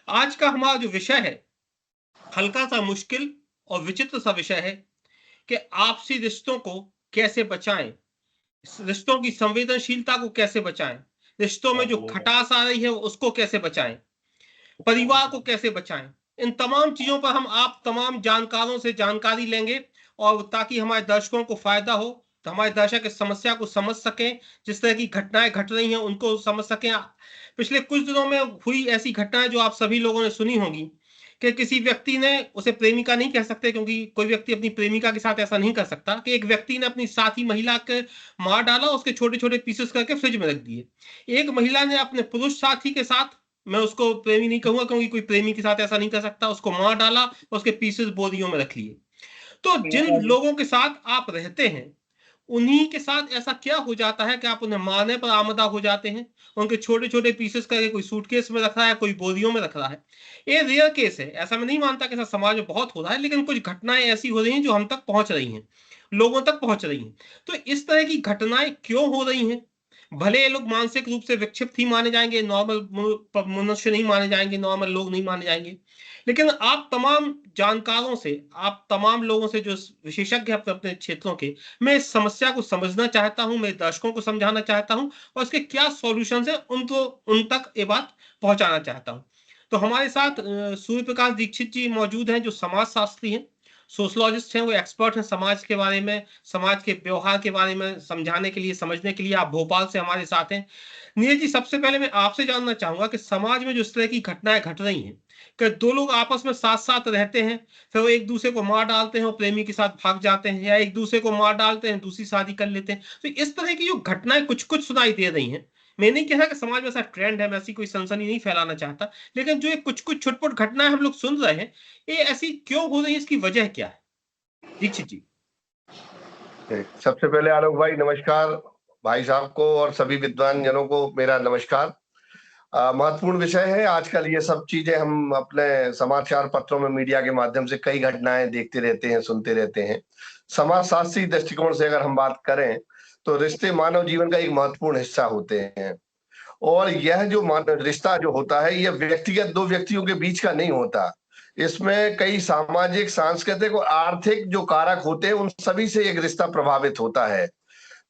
आज का हमारा जो विषय है, हल्का सा मुश्किल और विचित्र सा विषय है कि आपसी रिश्तों को कैसे बचाएँ? रिश्तों की संवेदनशीलता को कैसे बचाएँ? रिश्तों में जो खटास आ रही है उसको कैसे बचाएँ? परिवार को कैसे बचाएँ? इन तमाम चीज़ों पर हम आप तमाम जानकारों से जानकारी लेंगे और ताकि हमारे दर्शकों को फ़ायदा हो, तो हमारे दर्शक इस समस्या को समझ सकें, जिस तरह की घटनाएँ घट रही हैं उनको समझ सकें। पिछले कुछ दिनों में हुई ऐसी घटनाएँ जो आप सभी लोगों ने सुनी होंगी कि किसी व्यक्ति ने, उसे प्रेमिका नहीं कह सकते क्योंकि कोई व्यक्ति अपनी प्रेमिका के साथ ऐसा नहीं कर सकता, कि एक व्यक्ति ने अपनी साथी महिला के मार डाला, उसके छोटे-छोटे पीसेस करके फ्रिज में रख दिए। एक महिला ने अपने पुरुष साथी के साथ, मैं उसको प्रेमी नहीं कहूँगा क्योंकि कोई प्रेमी के साथ ऐसा नहीं कर सकता, उसको मार डाला और उसके पीसेस बोरियों में रख लिए। तो जिन लोगों के साथ आप रहते हैं, उन्हीं के साथ ऐसा क्या हो जाता है कि आप उन्हें मारने पर आमदा हो जाते हैं? उनके छोटे-छोटे पीसेस करके कोई सूटकेस में रख रहा है, कोई बोरियों में रख रहा है। ये रेयर केस है, ऐसा मैं नहीं मानता कि ऐसा समाज में बहुत हो रहा है, लेकिन कुछ घटनाएँ ऐसी हो रही हैं जो हम तक पहुँच रही हैं, लोगों तक पहुँच रही हैं। तो इस तरह की घटनाएँ क्यों हो रही हैं? भले ये लोग मानसिक रूप से विक्षिप्त ही माने जाएँगे, नॉर्मल मनुष्य नहीं माने जाएँगे, नॉर्मल लोग नहीं माने जाएँगे। लेकिन आप तमाम जानकारों से, आप तमाम लोगों से जो विशेषज्ञ हैं अपने-अपने क्षेत्रों के, मैं इस समस्या को समझना चाहता हूँ, मेरे दर्शकों को समझाना चाहता हूँ और इसके क्या सॉल्यूशंस हैं, उनको उन तक ये बात पहुँचाना चाहता हूँ। तो हमारे साथ सूर्य प्रकाश दीक्षित जी मौजूद हैं, जो समाजशास्त्री हैं, सोशियोलॉजिस्ट हैं, वो एक्सपर्ट हैं समाज के बारे में, समाज के व्यवहार के बारे में समझाने के लिए, समझने के लिए आप भोपाल से हमारे साथ हैं। नीरज जी, सबसे पहले मैं आपसे जानना चाहूँगा कि समाज में जो इस तरह की घटनाएँ घट रही हैं, कि 2 लोग आपस में साथ-साथ रहते हैं, फिर वो एक-दूसरे को मार डालते हैं और प्रेमी के साथ भाग जाते हैं, या एक-दूसरे को मार डालते हैं, दूसरी शादी कर लेते हैं। तो इस तरह की जो घटनाएँ कुछ-कुछ सुनाई दे रही हैं, मैं नहीं कह रहा कि समाज में ऐसा ट्रेंड है, मैं ऐसी कोई सनसनी नहीं फैलाना चाहता, लेकिन जो ये कुछ-कुछ छुट-पुट घटनाएँ हम लोग सुन रहे हैं, ये ऐसी क्यों हो रही है, इसकी वजह क्या है? दीक्षित जी। सबसे पहले आलोक भाई नमस्कार, भाई साहब को और सभी विद्वान जनों को मेरा नमस्कार। महत्वपूर्ण विषय है आजकल। ये सब चीजें हम अपने समाचार पत्रों में, मीडिया के माध्यम से कई घटनाएं देखते रहते हैं, सुनते रहते हैं। समाजशास्त्री दृष्टिकोण से अगर हम बात करें तो रिश्ते मानव जीवन का एक महत्वपूर्ण हिस्सा होते हैं। और यह जो रिश्ता जो होता है, यह व्यक्तिगत दो व्यक्तियों के बीच का नहीं होता। इसमें कई सामाजिक, सांस्कृतिक और आर्थिक जो कारक होते हैं, उन सभी से एक रिश्ता प्रभावित होता है।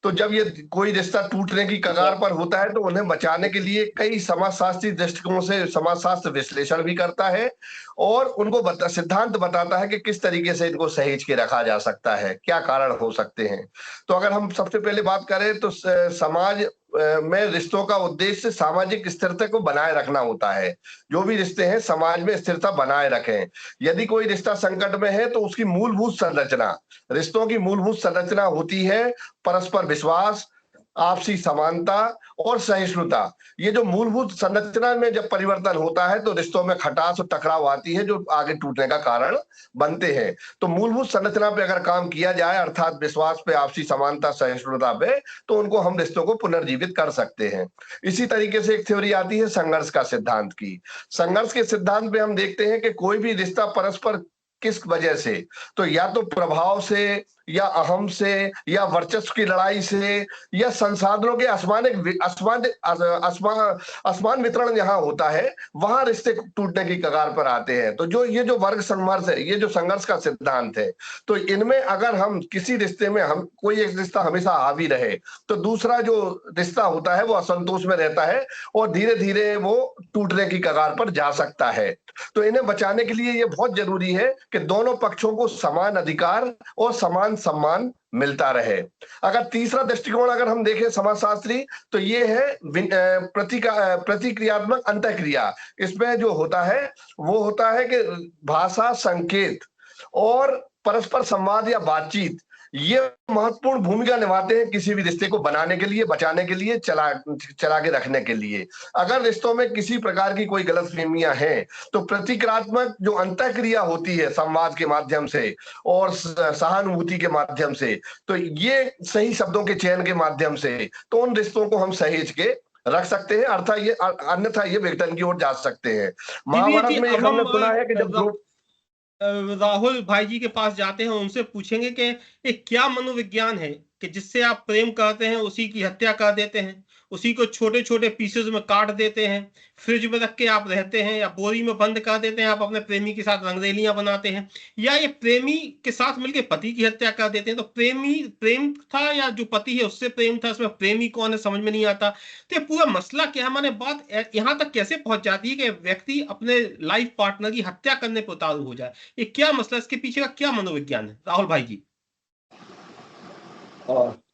तो जब ये कोई रिश्ता टूटने की कगार पर होता है, तो उन्हें बचाने के लिए कई समाजशास्त्री दृष्टिकोण से समाजशास्त्र विश्लेषण भी करता है और उनको सिद्धांत बताता है कि किस तरीके से इनको सहेज के रखा जा सकता है, क्या कारण हो सकते हैं। तो अगर हम सबसे पहले बात करें तो समाज में रिश्तों का उद्देश्य सामाजिक स्थिरता को बनाए रखना होता है। जो भी रिश्ते हैं समाज में स्थिरता बनाए रखें। यदि कोई रिश्ता संकट में है तो उसकी मूलभूत संरचना, रिश्तों की मूलभूत संरचना होती है परस्पर विश्वास, आपसी समानता और सहिष्णुता। ये जो मूलभूत संरचना में जब परिवर्तन होता है तो रिश्तों में खटास और टकराव आती है, जो आगे टूटने का कारण बनते हैं। तो मूलभूत संरचना पे अगर काम किया जाए, अर्थात विश्वास पे, आपसी समानता, सहिष्णुता पे, तो उनको हम रिश्तों को पुनर्जीवित कर सकते हैं। इसी तरीके से एक थ्योरी आती है संघर्ष का सिद्धांत की। संघर्ष के सिद्धांत में हम देखते हैं कि कोई भी रिश्ता परस्पर किस वजह से, तो या तो प्रभाव से, या अहम से, या वर्चस्व की लड़ाई से, या संसाधनों के असमान वितरण जहां होता है, वहां रिश्ते टूटने की कगार पर आते हैं। तो जो ये जो वर्ग संघर्ष है, ये जो संघर्ष का सिद्धांत है, तो इनमें अगर हम किसी रिश्ते में, हम कोई एक रिश्ता हमेशा हावी रहे, तो दूसरा जो रिश्ता होता है वो असंतोष में रहता है और धीरे धीरे वो टूटने की कगार पर जा सकता है। तो इन्हें बचाने के लिए ये बहुत जरूरी है कि दोनों पक्षों को समान अधिकार और समान सम्मान मिलता रहे। अगर तीसरा दृष्टिकोण अगर हम देखें समाजशास्त्री, तो ये है प्रतिक्रियात्मक अंतःक्रिया। इसमें जो होता है वो होता है कि भाषा, संकेत और परस्पर संवाद या बातचीत, ये महत्वपूर्ण भूमिका निभाते हैं किसी भी रिश्ते को बनाने के लिए, बचाने के लिए, चला के रखने के लिए। अगर रिश्तों में किसी प्रकार की कोई गलतफहमियां हैं, तो प्रतिक्रियात्मक जो अंतःक्रिया होती है संवाद के माध्यम से और सहानुभूति के माध्यम से, तो ये सही शब्दों के चयन के माध्यम से, तो उन रिश्तों को हम सहेज के रख सकते हैं, अर्थात ये अन्यथा ये विघटन की ओर जा सकते हैं। जी, जी, महाभारत में एक अब हमने हम सुना है कि जब दो राहुल भाई जी के पास जाते हैं, उनसे पूछेंगे कि ये क्या मनोविज्ञान है कि जिससे आप प्रेम करते हैं उसी की हत्या कर देते हैं, उसी को छोटे छोटे पीसेज में काट देते हैं, फ्रिज में रख के आप रहते हैं, या बोरी में बंद कर देते हैं, आप अपने प्रेमी के साथ रंगरेलियां बनाते हैं, या ये प्रेमी के साथ मिलकर पति की हत्या कर देते हैं। तो प्रेम था या जो पति है उससे प्रेम था, इसमें प्रेमी कौन है समझ में नहीं आता। तो ये पूरा मसला क्या है, मैंने बात यहां तक कैसे पहुंच जाती है कि व्यक्ति अपने लाइफ पार्टनर की हत्या करने पर उतारू हो जाए। ये क्या मसला, इसके पीछे का क्या मनोविज्ञान है राहुल भाई जी?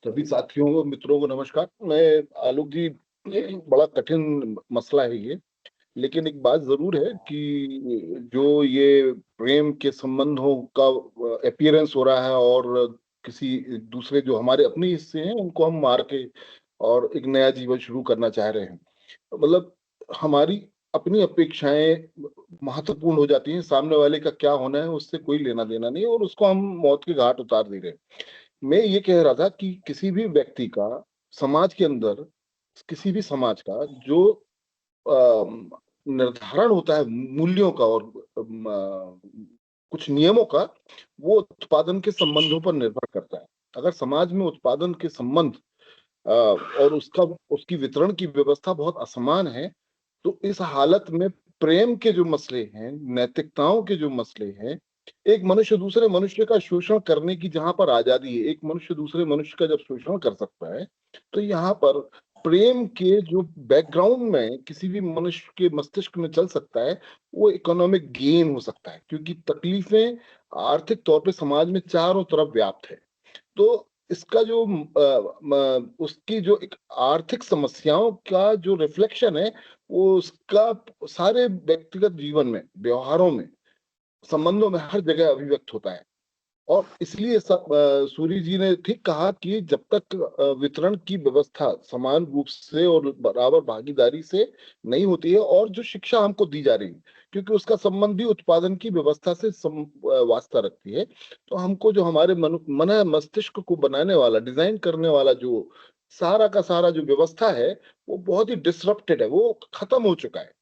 सभी साथियों को, मित्रों को नमस्कार। मैं आलोक जी, बड़ा कठिन मसला है ये, लेकिन एक बात जरूर है कि जो ये प्रेम के संबंधों का अपीयरेंस हो रहा है और किसी दूसरे जो हमारे अपने हिस्से हैं उनको हम मार के और एक नया जीवन शुरू करना चाह रहे हैं, मतलब हमारी अपनी अपेक्षाएं महत्वपूर्ण हो जाती हैं। सामने वाले का क्या होना है उससे कोई लेना देना नहीं, और उसको हम मौत के घाट उतार दे रहे हैं। मैं ये कह रहा था कि किसी भी व्यक्ति का समाज के अंदर, किसी भी समाज का जो निर्धारण होता है मूल्यों का और कुछ नियमों का, वो उत्पादन के संबंधों पर निर्भर करता है। अगर समाज में उत्पादन के संबंध और उसकी वितरण की व्यवस्था बहुत असमान है, तो इस हालत में प्रेम के जो मसले हैं, नैतिकताओं के जो मसले हैं, एक मनुष्य दूसरे मनुष्य का शोषण करने की जहां पर आजादी है, एक मनुष्य दूसरे मनुष्य का जब शोषण कर सकता है, तो यहाँ पर प्रेम के जो बैकग्राउंड में किसी भी मनुष्य के मस्तिष्क में चल सकता है, वो इकोनॉमिक गेन हो सकता है, क्योंकि तकलीफें आर्थिक तौर पे समाज में चारों तरफ व्याप्त है। तो इसका जो उसकी जो एक आर्थिक समस्याओं का जो रिफ्लेक्शन है, वो उसका सारे व्यक्तिगत जीवन में, व्यवहारों में, संबंधों में हर जगह अभिव्यक्त होता है। और इसलिए सूरी जी ने ठीक कहा कि जब तक वितरण की व्यवस्था समान रूप से और बराबर भागीदारी से नहीं होती है, और जो शिक्षा हमको दी जा रही है, क्योंकि उसका संबंध भी उत्पादन की व्यवस्था से वास्ता रखती है, तो हमको जो हमारे मन मस्तिष्क को बनाने वाला, डिजाइन करने वाला जो सारा का सारा जो व्यवस्था है, वो बहुत ही डिसरप्टेड है, वो खत्म हो चुका है।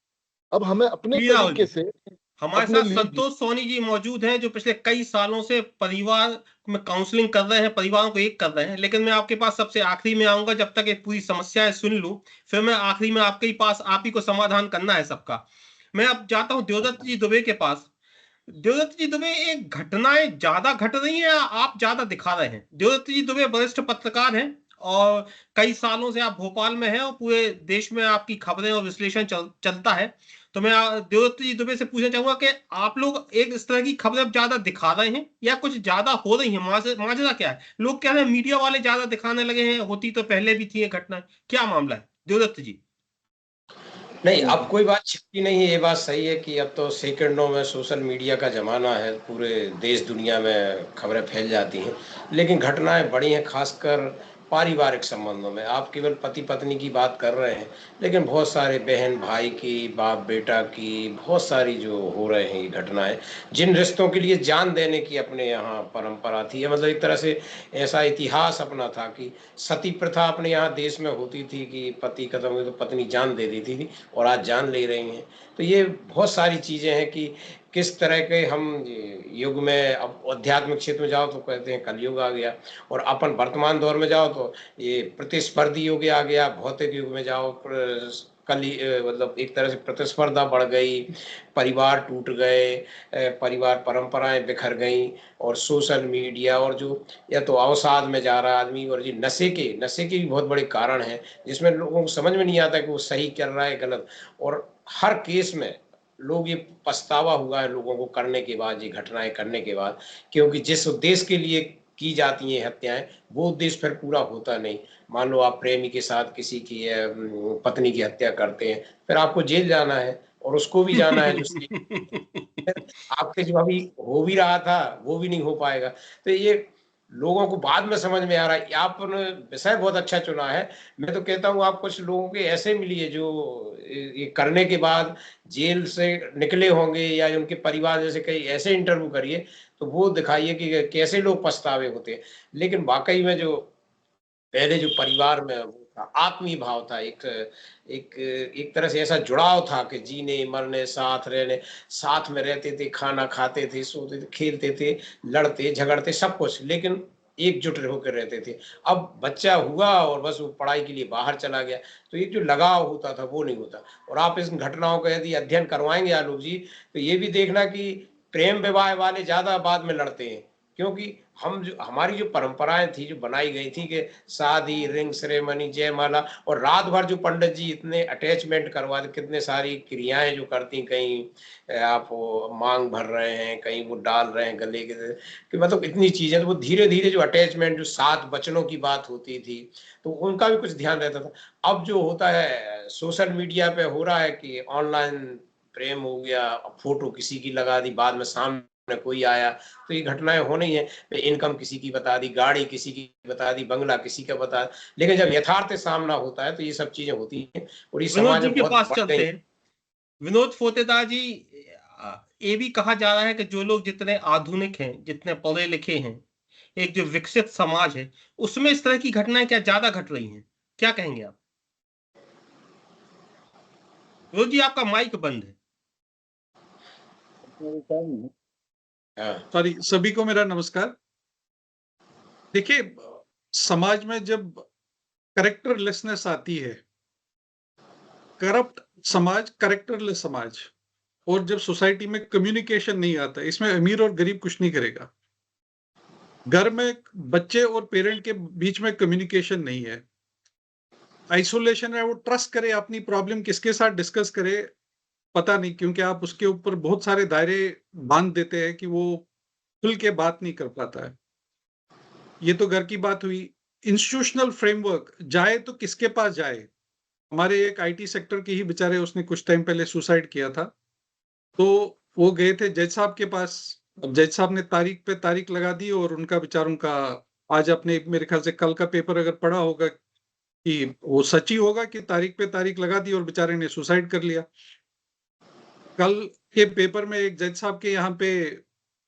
अब हमें अपने जी राहुल तरीके जी, से हमारे अपने साथ लिए संतोष सोनी जी मौजूद हैं, जो पिछले कई सालों से परिवार में काउंसलिंग कर रहे हैं, परिवारों को एक कर रहे हैं। लेकिन मैं आपके पास सबसे आखिरी में आऊंगा, जब तक ये पूरी समस्याएं सुन लूं, फिर मैं आखिरी में आपके ही पास, आप ही को समाधान करना है सबका। मैं अब जाता हूं देवदत्त जी दुबे के पास। देवदत्त जी दुबे, एक घटनाएं ज्यादा घट रही हैं या आप ज्यादा दिखा रहे हैं? देवदत्त जी दुबे वरिष्ठ पत्रकार हैं, और कई सालों से आप भोपाल में हैं, और पूरे देश में आपकी खबरें और विश्लेषण चलता है। तो मैं देवदत्त जी दुबे से पूछना चाहूंगा कि आप लोग एक इस तरह की खबरें अब ज्यादा दिखा रहे हैं या कुछ ज्यादा हो रही है? माजरा क्या है? लोग कह रहे हैं मीडिया वाले ज्यादा दिखाने लगे हैं, होती तो पहले भी थी ये घटना। क्या मामला है देवदत्त जी? नहीं, अब कोई बात छिपती नहीं है। ये बात सही है कि अब तो सेकंडों में सोशल मीडिया का ज़माना है, पूरे देश दुनिया में खबरें फैल जाती हैं। लेकिन घटनाएं बड़ी हैं, खासकर पारिवारिक संबंधों में। आप केवल पति पत्नी की बात कर रहे हैं, लेकिन बहुत सारे बहन भाई की, बाप बेटा की, बहुत सारी जो हो रहे हैं ये घटनाएं, जिन रिश्तों के लिए जान देने की अपने यहाँ परंपरा थी। मतलब एक तरह से ऐसा इतिहास अपना था कि सती प्रथा अपने यहाँ देश में होती थी कि पति खत्म हुए तो पत्नी जान दे देती थी, और आज जान ले रही हैं। तो ये बहुत सारी चीज़ें हैं कि किस तरह के हम युग में, अब आध्यात्मिक क्षेत्र में जाओ तो कहते हैं कलयुग आ गया, और अपन वर्तमान दौर में जाओ तो ये प्रतिस्पर्धी युग आ गया। भौतिक युग में जाओ, कली मतलब एक तरह से प्रतिस्पर्धा बढ़ गई, परिवार टूट गए, परिवार परंपराएं बिखर गई, और सोशल मीडिया, और जो या तो अवसाद में जा रहा है आदमी, और जी नशे के भी बहुत बड़े कारण हैं, जिसमें लोगों को समझ में नहीं आता कि वो सही कर रहा है गलत। और हर केस में लोग, ये पछतावा हुआ है लोगों को करने के बाद, ये घटनाएं करने के बाद, क्योंकि जिस उद्देश्य के लिए की जाती हैं हत्याएं, वो उद्देश्य फिर पूरा होता नहीं। मान लो आप प्रेमी के साथ किसी की पत्नी की हत्या करते हैं, फिर आपको जेल जाना है, और उसको भी जाना है जो सही। फिर आपके जो अभी हो भी रहा था वो भी नहीं हो पाएगा। तो ये लोगों को बाद में समझ में आ रहा है। आपने विषय बहुत अच्छा चुना है। मैं तो कहता हूँ आप कुछ लोगों के ऐसे मिलिए जो ये करने के बाद जेल से निकले होंगे, या उनके परिवार जैसे कई ऐसे इंटरव्यू करिए, तो वो दिखाइए कि कैसे लोग पछतावे होते हैं। लेकिन वाकई में जो पहले जो परिवार में वो था, आत्मीय भाव था, एक एक एक तरह से ऐसा जुड़ाव था कि जीने मरने साथ रहने, साथ में रहते थे, खाना खाते थे, सोते थे, खेलते थे, लड़ते झगड़ते, सब कुछ। लेकिन एकजुट होकर रहते थे। अब बच्चा हुआ और बस वो पढ़ाई के लिए बाहर चला गया, तो एक जो लगाव होता था वो नहीं होता। और आप इस घटनाओं का यदि अध्ययन करवाएंगे आलोक जी, तो ये भी देखना कि प्रेम विवाह वाले ज्यादा बाद में लड़ते हैं, क्योंकि हम जो हमारी जो परंपराएं थी, जो बनाई गई थी कि शादी, रिंग सेरेमनी, जयमाला, और रात भर जो पंडित जी इतने अटैचमेंट करवा दे, कितने सारी क्रियाएं जो करती, कहीं आप वो मांग भर रहे हैं, कहीं वो डाल रहे हैं गले के, कि मतलब इतनी चीजें, तो वो धीरे धीरे जो अटैचमेंट, जो 7 वचनों की बात होती थी, तो उनका भी कुछ ध्यान रहता था। अब जो होता है सोशल मीडिया पे हो रहा है कि ऑनलाइन प्रेम हो गया, फोटो किसी की लगा दी, बाद में सामने कोई आया, तो ये घटनाएं होनी है। इनकम किसी की बता दी, गाड़ी किसी की बता दी, बंगला किसी का बता, लेकिन जब यथार्थ सामना होता है तो ये सब चीजें होती हैं, और ये विनोद समाज जी में के बहुत पास बढ़ चलते गई। हैं। विनोद फोतेदार जी, ये भी कहा जा रहा है कि जो लोग जितने आधुनिक हैं, जितने पढ़े लिखे हैं, एक जो विकसित समाज है, उसमें इस तरह की घटनाएं क्या ज्यादा घट रही हैं? क्या कहेंगे आप? विनोद जी, आपका माइक बंद है। हाँ, सॉरी, सभी को मेरा नमस्कार। देखिए, समाज में जब करेक्टरलेसनेस आती है, करप्ट समाज, करेक्टरलेस समाज, और जब सोसाइटी में कम्युनिकेशन नहीं आता, इसमें अमीर और गरीब कुछ नहीं करेगा। घर में बच्चे और पेरेंट के बीच में कम्युनिकेशन नहीं है, आइसोलेशन है, वो ट्रस्ट करे, अपनी प्रॉब्लम किसके साथ डिस्कस करे पता नहीं, क्योंकि आप उसके ऊपर बहुत सारे दायरे बांध देते हैं कि वो खुल के बात नहीं कर पाता है। ये तो घर की बात हुई। इंस्टीट्यूशनल फ्रेमवर्क जाए तो किसके पास जाए? हमारे एक आईटी सेक्टर के ही बेचारे, उसने कुछ टाइम पहले सुसाइड किया था, तो वो गए थे जज साहब के पास। अब जज साहब ने तारीख पे तारीख लगा दी, और उनका बेचारों का आज आपने मेरे ख्याल से कल का पेपर अगर पढ़ा होगा कि वो सच ही होगा कि तारीख पे तारीख लगा दी और बेचारे ने सुसाइड कर लिया। कल के पेपर में एक जज साहब के यहाँ पे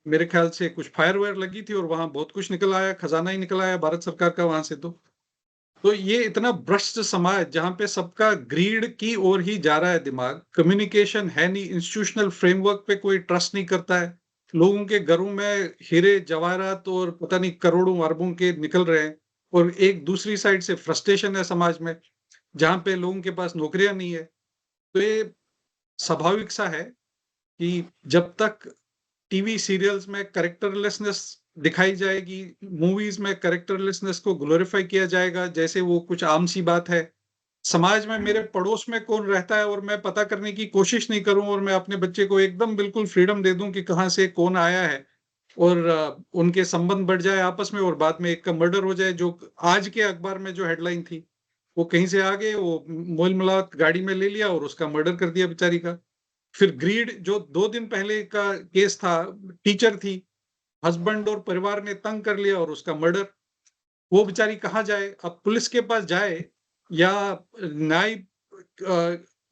मेरे ख्याल से कुछ फायर वायर लगी थी, और वहां बहुत कुछ निकल आया, खजाना ही निकल आया भारत सरकार का वहां से। तो ये इतना भ्रष्ट समाज जहां पे सबका ग्रीड की ओर ही जा रहा है दिमाग, कम्युनिकेशन है नहीं, इंस्टीट्यूशनल फ्रेमवर्क पे कोई ट्रस्ट नहीं करता है, लोगों के घरों में हीरे जवाहरात और पता नहीं करोड़ों अरबों के निकल रहे हैं, और एक दूसरी साइड से फ्रस्ट्रेशन है समाज में जहां पे लोगों के पास नौकरियां नहीं है। तो ये स्वाभाविक सा है कि जब तक टीवी सीरियल्स में कैरेक्टरलेसनेस दिखाई जाएगी, मूवीज में कैरेक्टरलेसनेस को ग्लोरीफाई किया जाएगा जैसे वो कुछ आम सी बात है, समाज में मेरे पड़ोस में कौन रहता है और मैं पता करने की कोशिश नहीं करूं, और मैं अपने बच्चे को एकदम बिल्कुल फ्रीडम दे दूं कि कहां से कौन आया है, और उनके संबंध बढ़ जाए आपस में, और बाद में एक का मर्डर हो जाए, जो आज के अखबार में जो हेडलाइन थी, वो कहीं से आ गए, वो मोल मलात गाड़ी में ले लिया और उसका मर्डर कर दिया बेचारी का। फिर ग्रीड, जो 2 दिन पहले का केस था, टीचर थी, हस्बैंड और परिवार ने तंग कर लिया और उसका मर्डर। वो बेचारी कहाँ जाए? अब पुलिस के पास जाए या न्याय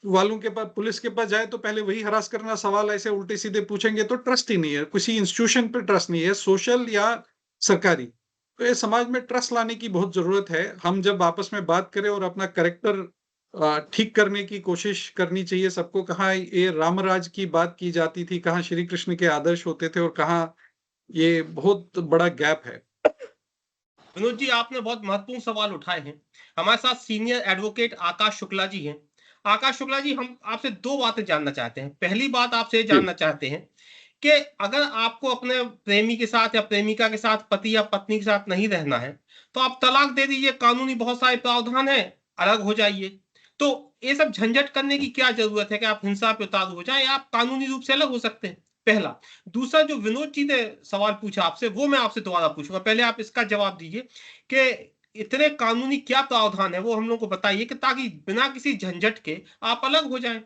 वालों के पास, पुलिस के पास जाए तो पहले वही हरास करना, सवाल ऐसे उल्टे सीधे पूछेंगे, तो ट्रस्ट ही नहीं है, किसी इंस्टीट्यूशन पे ट्रस्ट नहीं है, सोशल या सरकारी। तो ये समाज में ट्रस्ट लाने की बहुत जरूरत है। हम जब आपस में बात करें और अपना करेक्टर ठीक करने की कोशिश करनी चाहिए सबको। कहाँ ये रामराज की बात की जाती थी, कहाँ श्री कृष्ण के आदर्श होते थे, और कहाँ ये बहुत बड़ा गैप है। विनोद जी, आपने बहुत महत्वपूर्ण सवाल उठाए हैं। हमारे साथ सीनियर एडवोकेट आकाश शुक्ला जी हैं। आकाश शुक्ला जी, हम आपसे 2 बातें जानना चाहते हैं। पहली बात आपसे जानना चाहते हैं कि अगर आपको अपने प्रेमी के साथ या प्रेमिका के साथ, पति या पत्नी के साथ नहीं रहना है, तो आप तलाक दे दीजिए, कानूनी बहुत सारे प्रावधान है, अलग हो जाइए। तो ये सब झंझट करने की क्या जरूरत है कि आप हिंसा पे उतारू हो जाए, आप कानूनी रूप से अलग हो सकते हैं। पहला। दूसरा, जो विनोद जी ने सवाल पूछा आपसे, वो मैं आपसे दोबारा पूछूंगा। पहले आप इसका जवाब दीजिए कि इतने कानूनी क्या प्रावधान है, वो हम लोग को बताइए, कि ताकि बिना किसी झंझट के आप अलग हो जाएं।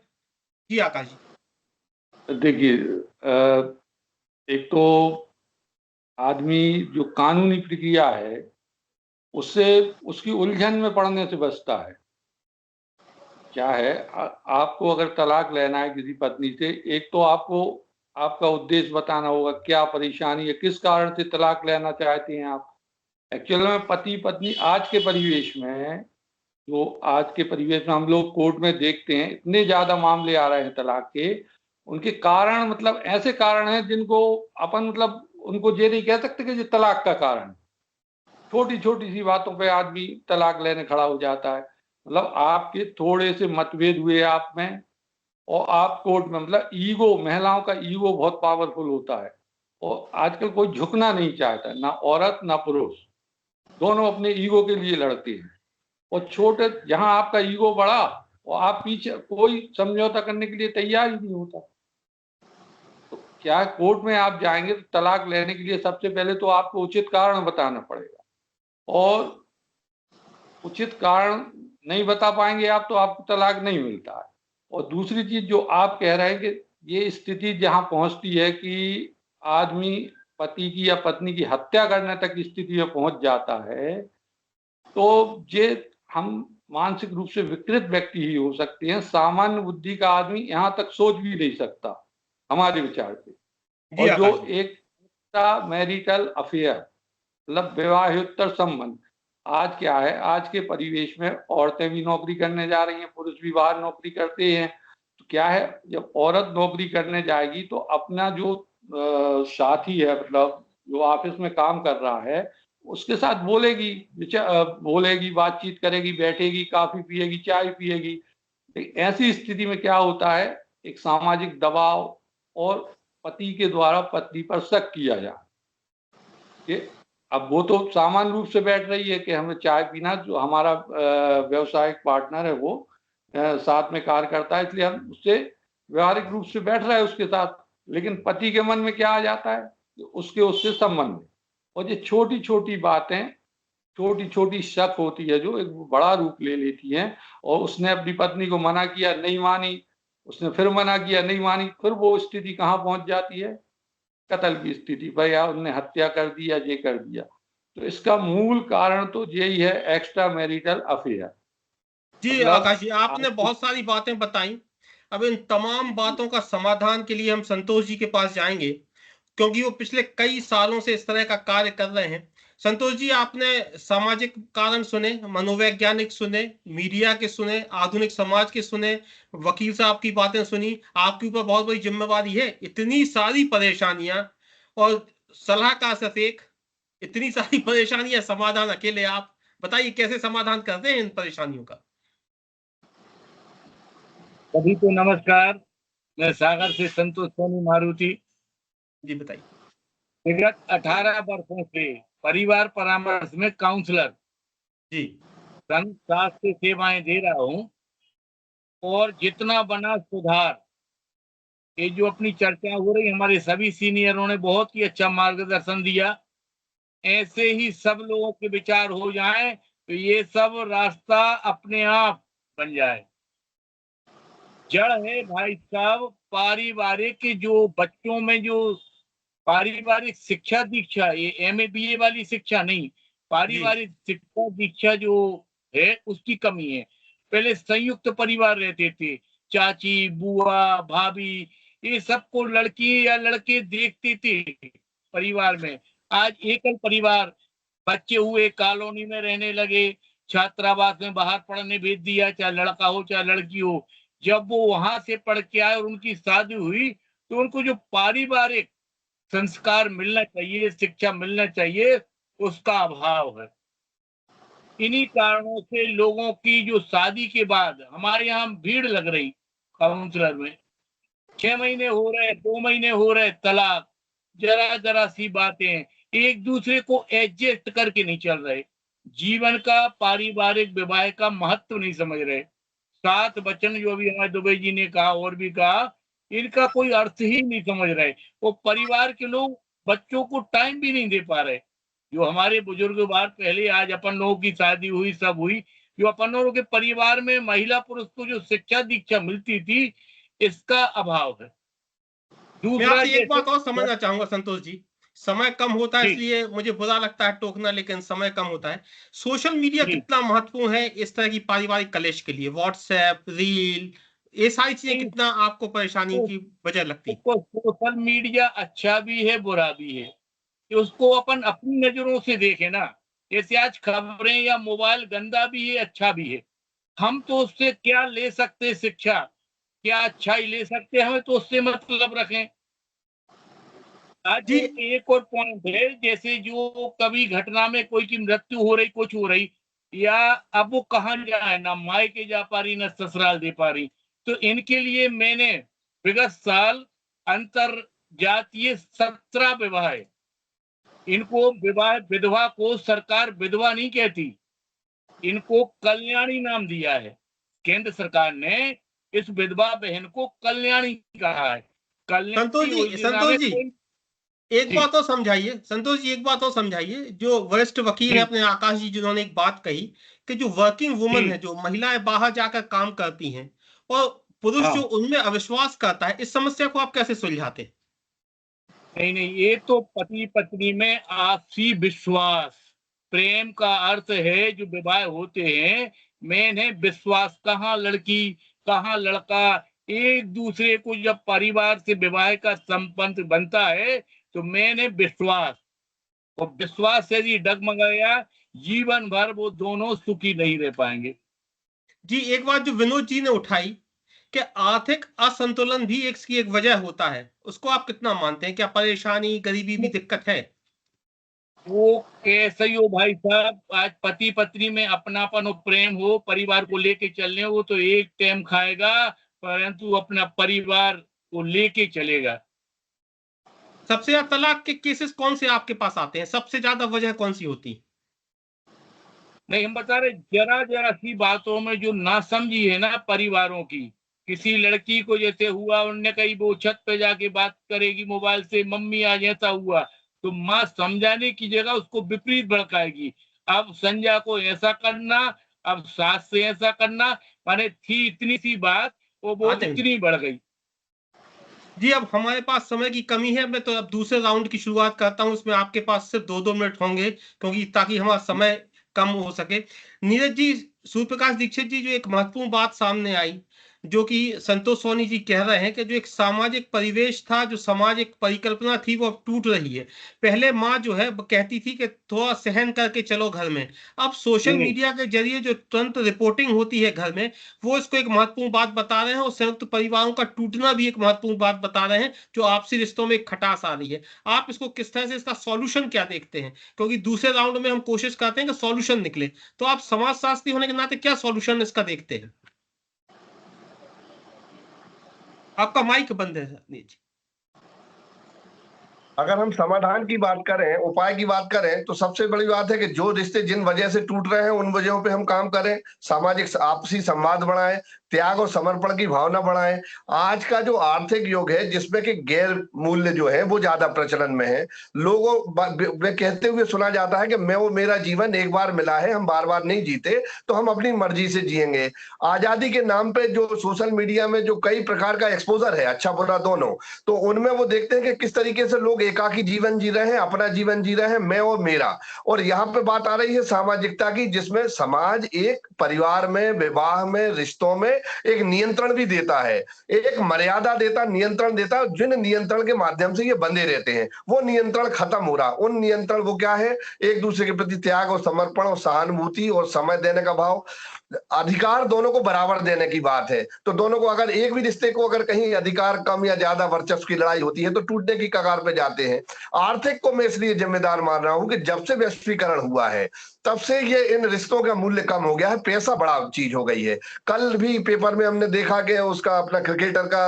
जी आकाश जी। देखिए, एक तो आदमी जो कानूनी प्रक्रिया है उससे, उसकी उलझन में पड़ने से बचता है। क्या है, आपको अगर तलाक लेना है किसी पत्नी से, एक तो आपको आपका उद्देश्य बताना होगा, क्या परेशानी है, किस कारण से तलाक लेना चाहती हैं आप। एक्चुअल में पति पत्नी आज के परिवेश में, जो आज के परिवेश में हम लोग कोर्ट में देखते हैं, इतने ज्यादा मामले आ रहे हैं तलाक के, उनके कारण मतलब ऐसे कारण हैं जिनको अपन मतलब उनको ये नहीं कह सकते कि ये तलाक का कारण। छोटी छोटी सी बातों पे आदमी तलाक लेने खड़ा हो जाता है। मतलब आपके थोड़े से मतभेद हुए आप में और आप कोर्ट में, मतलब ईगो, महिलाओं का ईगो बहुत पावरफुल होता है और आजकल कोई झुकना नहीं चाहता, ना औरत ना पुरुष, दोनों अपने ईगो के लिए लड़ते हैं। और छोटे, जहां आपका ईगो बढ़ा और आप पीछे, कोई समझौता करने के लिए तैयार ही नहीं होता। तो क्या कोर्ट में आप जाएंगे तो तलाक लेने के लिए सबसे पहले तो आपको उचित कारण बताना पड़ेगा, और उचित कारण नहीं बता पाएंगे आप तो आपको तलाक नहीं मिलता है। और दूसरी चीज जो आप कह रहे हैं कि ये स्थिति जहां पहुंचती है कि आदमी पति की या पत्नी की हत्या करने तक की स्थिति में पहुंच जाता है, तो ये हम मानसिक रूप से विकृत व्यक्ति ही हो सकते हैं। सामान्य बुद्धि का आदमी यहाँ तक सोच भी नहीं सकता हमारे विचार से। जी और जो आकाश जी। एक मैरिटल अफेयर, मतलब विवाहोत्तर संबंध, आज क्या है, आज के परिवेश में औरतें भी नौकरी करने जा रही हैं, पुरुष भी बाहर नौकरी करते हैं। तो क्या है, जब औरत नौकरी करने जाएगी तो अपना जो साथी है, मतलब जो ऑफिस में काम कर रहा है, उसके साथ बोलेगी, बोलेगी, बातचीत करेगी, बैठेगी, काफी पिएगी, चाय पिएगी। ऐसी स्थिति में क्या होता है, एक सामाजिक दबाव और पति के द्वारा पत्नी पर शक किया जाए कि अब वो तो सामान्य रूप से बैठ रही है कि हमें चाय पीना, जो हमारा व्यवसायिक पार्टनर है वो साथ में कार्य करता है, इसलिए हम उससे व्यवहारिक रूप से बैठ रहा है उसके साथ। लेकिन पति के मन में क्या आ जाता है, उसके उससे संबंध है। और ये छोटी छोटी बातें, छोटी छोटी शक होती है जो एक बड़ा रूप ले लेती हैं। और उसने अपनी पत्नी को मना किया, नहीं मानी, उसने फिर मना किया, नहीं मानी, फिर वो स्थिति कहाँ पहुंच जाती है, कत्ल की स्थिति, भैया उनने हत्या कर दी या ये कर दिया। तो इसका मूल कारण तो यही है, एक्स्ट्रा मैरिटल अफेयर। जी मतलब आकाश जी, आपने बहुत सारी बातें बताई। अब इन तमाम बातों का समाधान के लिए हम संतोष जी के पास जाएंगे, क्योंकि वो पिछले कई सालों से इस तरह का कार्य कर रहे हैं। संतोष जी, आपने सामाजिक कारण सुने, मनोवैज्ञानिक सुने, मीडिया के सुने, आधुनिक समाज के सुने, वकील साहब की बातें सुनी। आपके ऊपर बहुत बड़ी जिम्मेवारी है, इतनी सारी परेशानियां और सलाह का सिर्फ एक, इतनी सारी परेशानियां, समाधान अकेले आप बताइए कैसे समाधान करते हैं इन परेशानियों का। सभी को नमस्कार। मैं सागर से संतोष सोनी मारुति। जी बताइए। विगत 18 वर्षों से परिवार परामर्श में काउंसलर जी संघ शास्त्र सेवाएं दे रहा हूं, और जितना बना सुधार, ये जो अपनी चर्चा हो रही, हमारे सभी सीनियरों ने बहुत ही अच्छा मार्गदर्शन दिया। ऐसे ही सब लोगों के विचार हो जाएं तो ये सब रास्ता अपने आप बन जाए। जड़ है भाई साहब पारिवारिक, जो बच्चों में जो पारिवारिक शिक्षा दीक्षा, ये MA BA वाली शिक्षा नहीं, पारिवारिक शिक्षा दीक्षा जो है उसकी कमी है। पहले संयुक्त परिवार रहते थे, चाची, बुआ, भाभी, ये सबको लड़की या लड़के देखते थे परिवार में। आज एकल परिवार, बच्चे हुए कॉलोनी में रहने लगे, छात्रावास में बाहर पढ़ने भेज दिया, चाहे लड़का हो चाहे लड़की हो। जब वो वहां से पढ़ के आए और उनकी शादी हुई, तो उनको जो पारिवारिक संस्कार मिलना चाहिए, शिक्षा मिलना चाहिए, उसका अभाव है। इन्हीं कारणों से लोगों की जो शादी के बाद, हमारे यहाँ भीड़ लग रही काउंसलर में, 6 महीने हो रहे, 2 महीने हो रहे, तलाक, जरा जरा सी बातें, एक दूसरे को एडजस्ट करके नहीं चल रहे, जीवन का, पारिवारिक विवाह का महत्व नहीं समझ रहे। 7 वचन जो अभी हमारे दुबे जी ने कहा और भी कहा, इनका कोई अर्थ ही नहीं समझ रहे। वो परिवार के लोग बच्चों को टाइम भी नहीं दे पा रहे। जो हमारे बुजुर्ग बार पहले, आज अपन लोगों की शादी हुई, सब हुई, जो अपन लोगों के परिवार में महिला पुरुष को जो शिक्षा दीक्षा मिलती थी, इसका अभाव है। मैं दूसरा, आपसे एक बात और जैसे समझना चाहूंगा संतोष जी, समय कम होता है जी इसलिए मुझे बुरा लगता है टोकना, लेकिन समय कम होता है। सोशल मीडिया जी कितना महत्वपूर्ण है इस तरह की पारिवारिक कलेश के लिए? व्हाट्सएप, रील, ये सारी चीजें जी, कितना आपको परेशानी की वजह लगती? उसको सोशल मीडिया अच्छा भी है बुरा भी है, कि उसको अपन अपनी नजरों से देखें ना। जैसे आज खबरें या मोबाइल गंदा भी है अच्छा भी है, हम तो उससे क्या ले सकते शिक्षा, क्या अच्छाई ले सकते हैं, हमें तो उससे मतलब रखें। आज जी एक और पॉइंट है, जैसे जो कभी घटना में कोई की मृत्यु हो रही, कुछ हो रही, या अब वो कहाँ जाए, ना मायके जा पा रही, ना ससुराल दे पा रही, तो इनके लिए मैंने विगत साल अंतर जातीय 17 विवाह है। इनको विवाह, विधवा को सरकार विधवा नहीं कहती, इनको कल्याणी नाम दिया है। केंद्र सरकार ने इस विधवा बहन को कल्याणी कहा है। कल्याणी योजना संतोष में जी कोई एक जी बात और समझाइए, संतोष जी एक बात और समझाइए। जो वरिष्ठ वकील है जी अपने आकाश जी, जिन्होंने एक बात कही कि जो वर्किंग वुमन जी है, जो महिलाएं बाहर जाकर काम करती हैं और पुरुष जो हाँ, उनमें अविश्वास करता है, इस समस्या को आप कैसे सुलझाते हैं? नहीं नहीं, ये तो पति पत्नी में आपसी विश्वास, प्रेम का अर्थ है। जो विवाह होते हैं, मेन है विश्वास। कहाँ लड़की, कहाँ लड़का, एक दूसरे को जब परिवार से विवाह का संबंध बनता है तो मेन है विश्वास। और विश्वास यदि डगमगाया, जीवन भर वो दोनों सुखी नहीं रह पाएंगे। जी एक बात जो विनोद जी ने उठाई कि आर्थिक असंतुलन भी एक इसकी एक वजह होता है, उसको आप कितना मानते हैं? क्या परेशानी, गरीबी भी दिक्कत है? वो कैसे ही हो भाई साहब, आज पति पत्नी में अपनापन और प्रेम हो, परिवार को लेके चलने हो, तो एक टाइम खाएगा, परंतु अपना परिवार को लेके चलेगा। सबसे ज्यादा तलाक के केसेस कौन से आपके पास आते हैं? सबसे ज्यादा वजह कौन सी होती है? नहीं, हम बता रहे, जरा जरा सी बातों में जो नासमझी है ना परिवारों की। किसी लड़की को जैसे हुआ, उनने कही वो छत पे जाके बात करेगी मोबाइल से, मम्मी आज ऐसा हुआ, तो माँ समझाने की जगह उसको विपरीत भड़काएगी। अब संजय को ऐसा करना, अब सास से ऐसा करना, माने थी इतनी सी बात, वो आ जाएंगे इतनी बढ़ गई। जी। अब हमारे पास समय की कमी है, मैं तो अब दूसरे राउंड की शुरुआत करता हूं। उसमें आपके पास सिर्फ 2-2 मिनट होंगे, क्योंकि ताकि हमारा समय कम हो सके। नीरज जी, सूर्य प्रकाश दीक्षित जी, जो एक महत्वपूर्ण बात सामने आई, जो कि संतोष सोनी जी कह रहे हैं कि जो एक सामाजिक परिवेश था, जो समाज एक परिकल्पना थी, वो अब टूट रही है। पहले माँ जो है वो कहती थी कि थोड़ा सहन करके चलो घर में। अब सोशल हम्म, मीडिया के जरिए जो तुरंत रिपोर्टिंग होती है घर में, वो इसको एक महत्वपूर्ण बात बता रहे हैं, और संयुक्त परिवारों का टूटना भी एक महत्वपूर्ण बात बता रहे हैं, जो आपसी रिश्तों में एक खटास आ रही है। आप इसको किस तरह से, इसका सॉल्यूशन क्या देखते हैं? क्योंकि दूसरे राउंड में हम कोशिश करते हैं कि सॉल्यूशन निकले, तो आप समाजशास्त्री होने के नाते क्या सॉल्यूशन इसका देखते हैं? आपका माइक बंद है नीचे। अगर हम समाधान की बात करें, उपाय की बात करें, तो सबसे बड़ी बात है कि जो रिश्ते जिन वजह से टूट रहे हैं उन वजहों पे हम काम करें, सामाजिक आपसी संवाद बढ़ाएं, त्याग और समर्पण की भावना बढ़ाएं। आज का जो आर्थिक युग है, जिसमें कि गैर मूल्य जो है वो ज्यादा प्रचलन में है, लोगों में कहते हुए सुना जाता है कि मैं वो मेरा जीवन एक बार मिला है, हम बार बार नहीं जीते, तो हम अपनी मर्जी से जिएंगे। आजादी के नाम पे जो सोशल मीडिया में जो कई प्रकार का एक्सपोजर है, अच्छा बुरा दोनों, तो उनमें वो देखते हैं कि किस तरीके से लोग एकाकी जीवन जी रहे हैं, अपना जीवन जी रहे हैं, मैं और मेरा। और यहाँ पे बात आ रही है सामाजिकता की, जिसमें समाज एक परिवार में, विवाह में, रिश्तों में एक नियंत्रण भी देता है, एक मर्यादा देता, नियंत्रण देता, जिन नियंत्रण के माध्यम से ये बंधे रहते हैं वो नियंत्रण खत्म हो रहा। उन नियंत्रण वो क्या है? एक दूसरे के प्रति त्याग और समर्पण और सहानुभूति और समय देने का भाव, अधिकार दोनों को बराबर देने की बात है। तो दोनों को, अगर एक भी रिश्ते को अगर कहीं अधिकार कम या ज्यादा वर्चस्व की लड़ाई होती है तो टूटने की कगार पे जाते हैं। आर्थिक को मैं इसलिए जिम्मेदार मान रहा हूं कि जब से वैश्वीकरण हुआ है तब से ये इन रिश्तों का मूल्य कम हो गया है, पैसा बड़ा चीज हो गई है। कल भी पेपर में हमने देखा कि उसका अपना क्रिकेटर का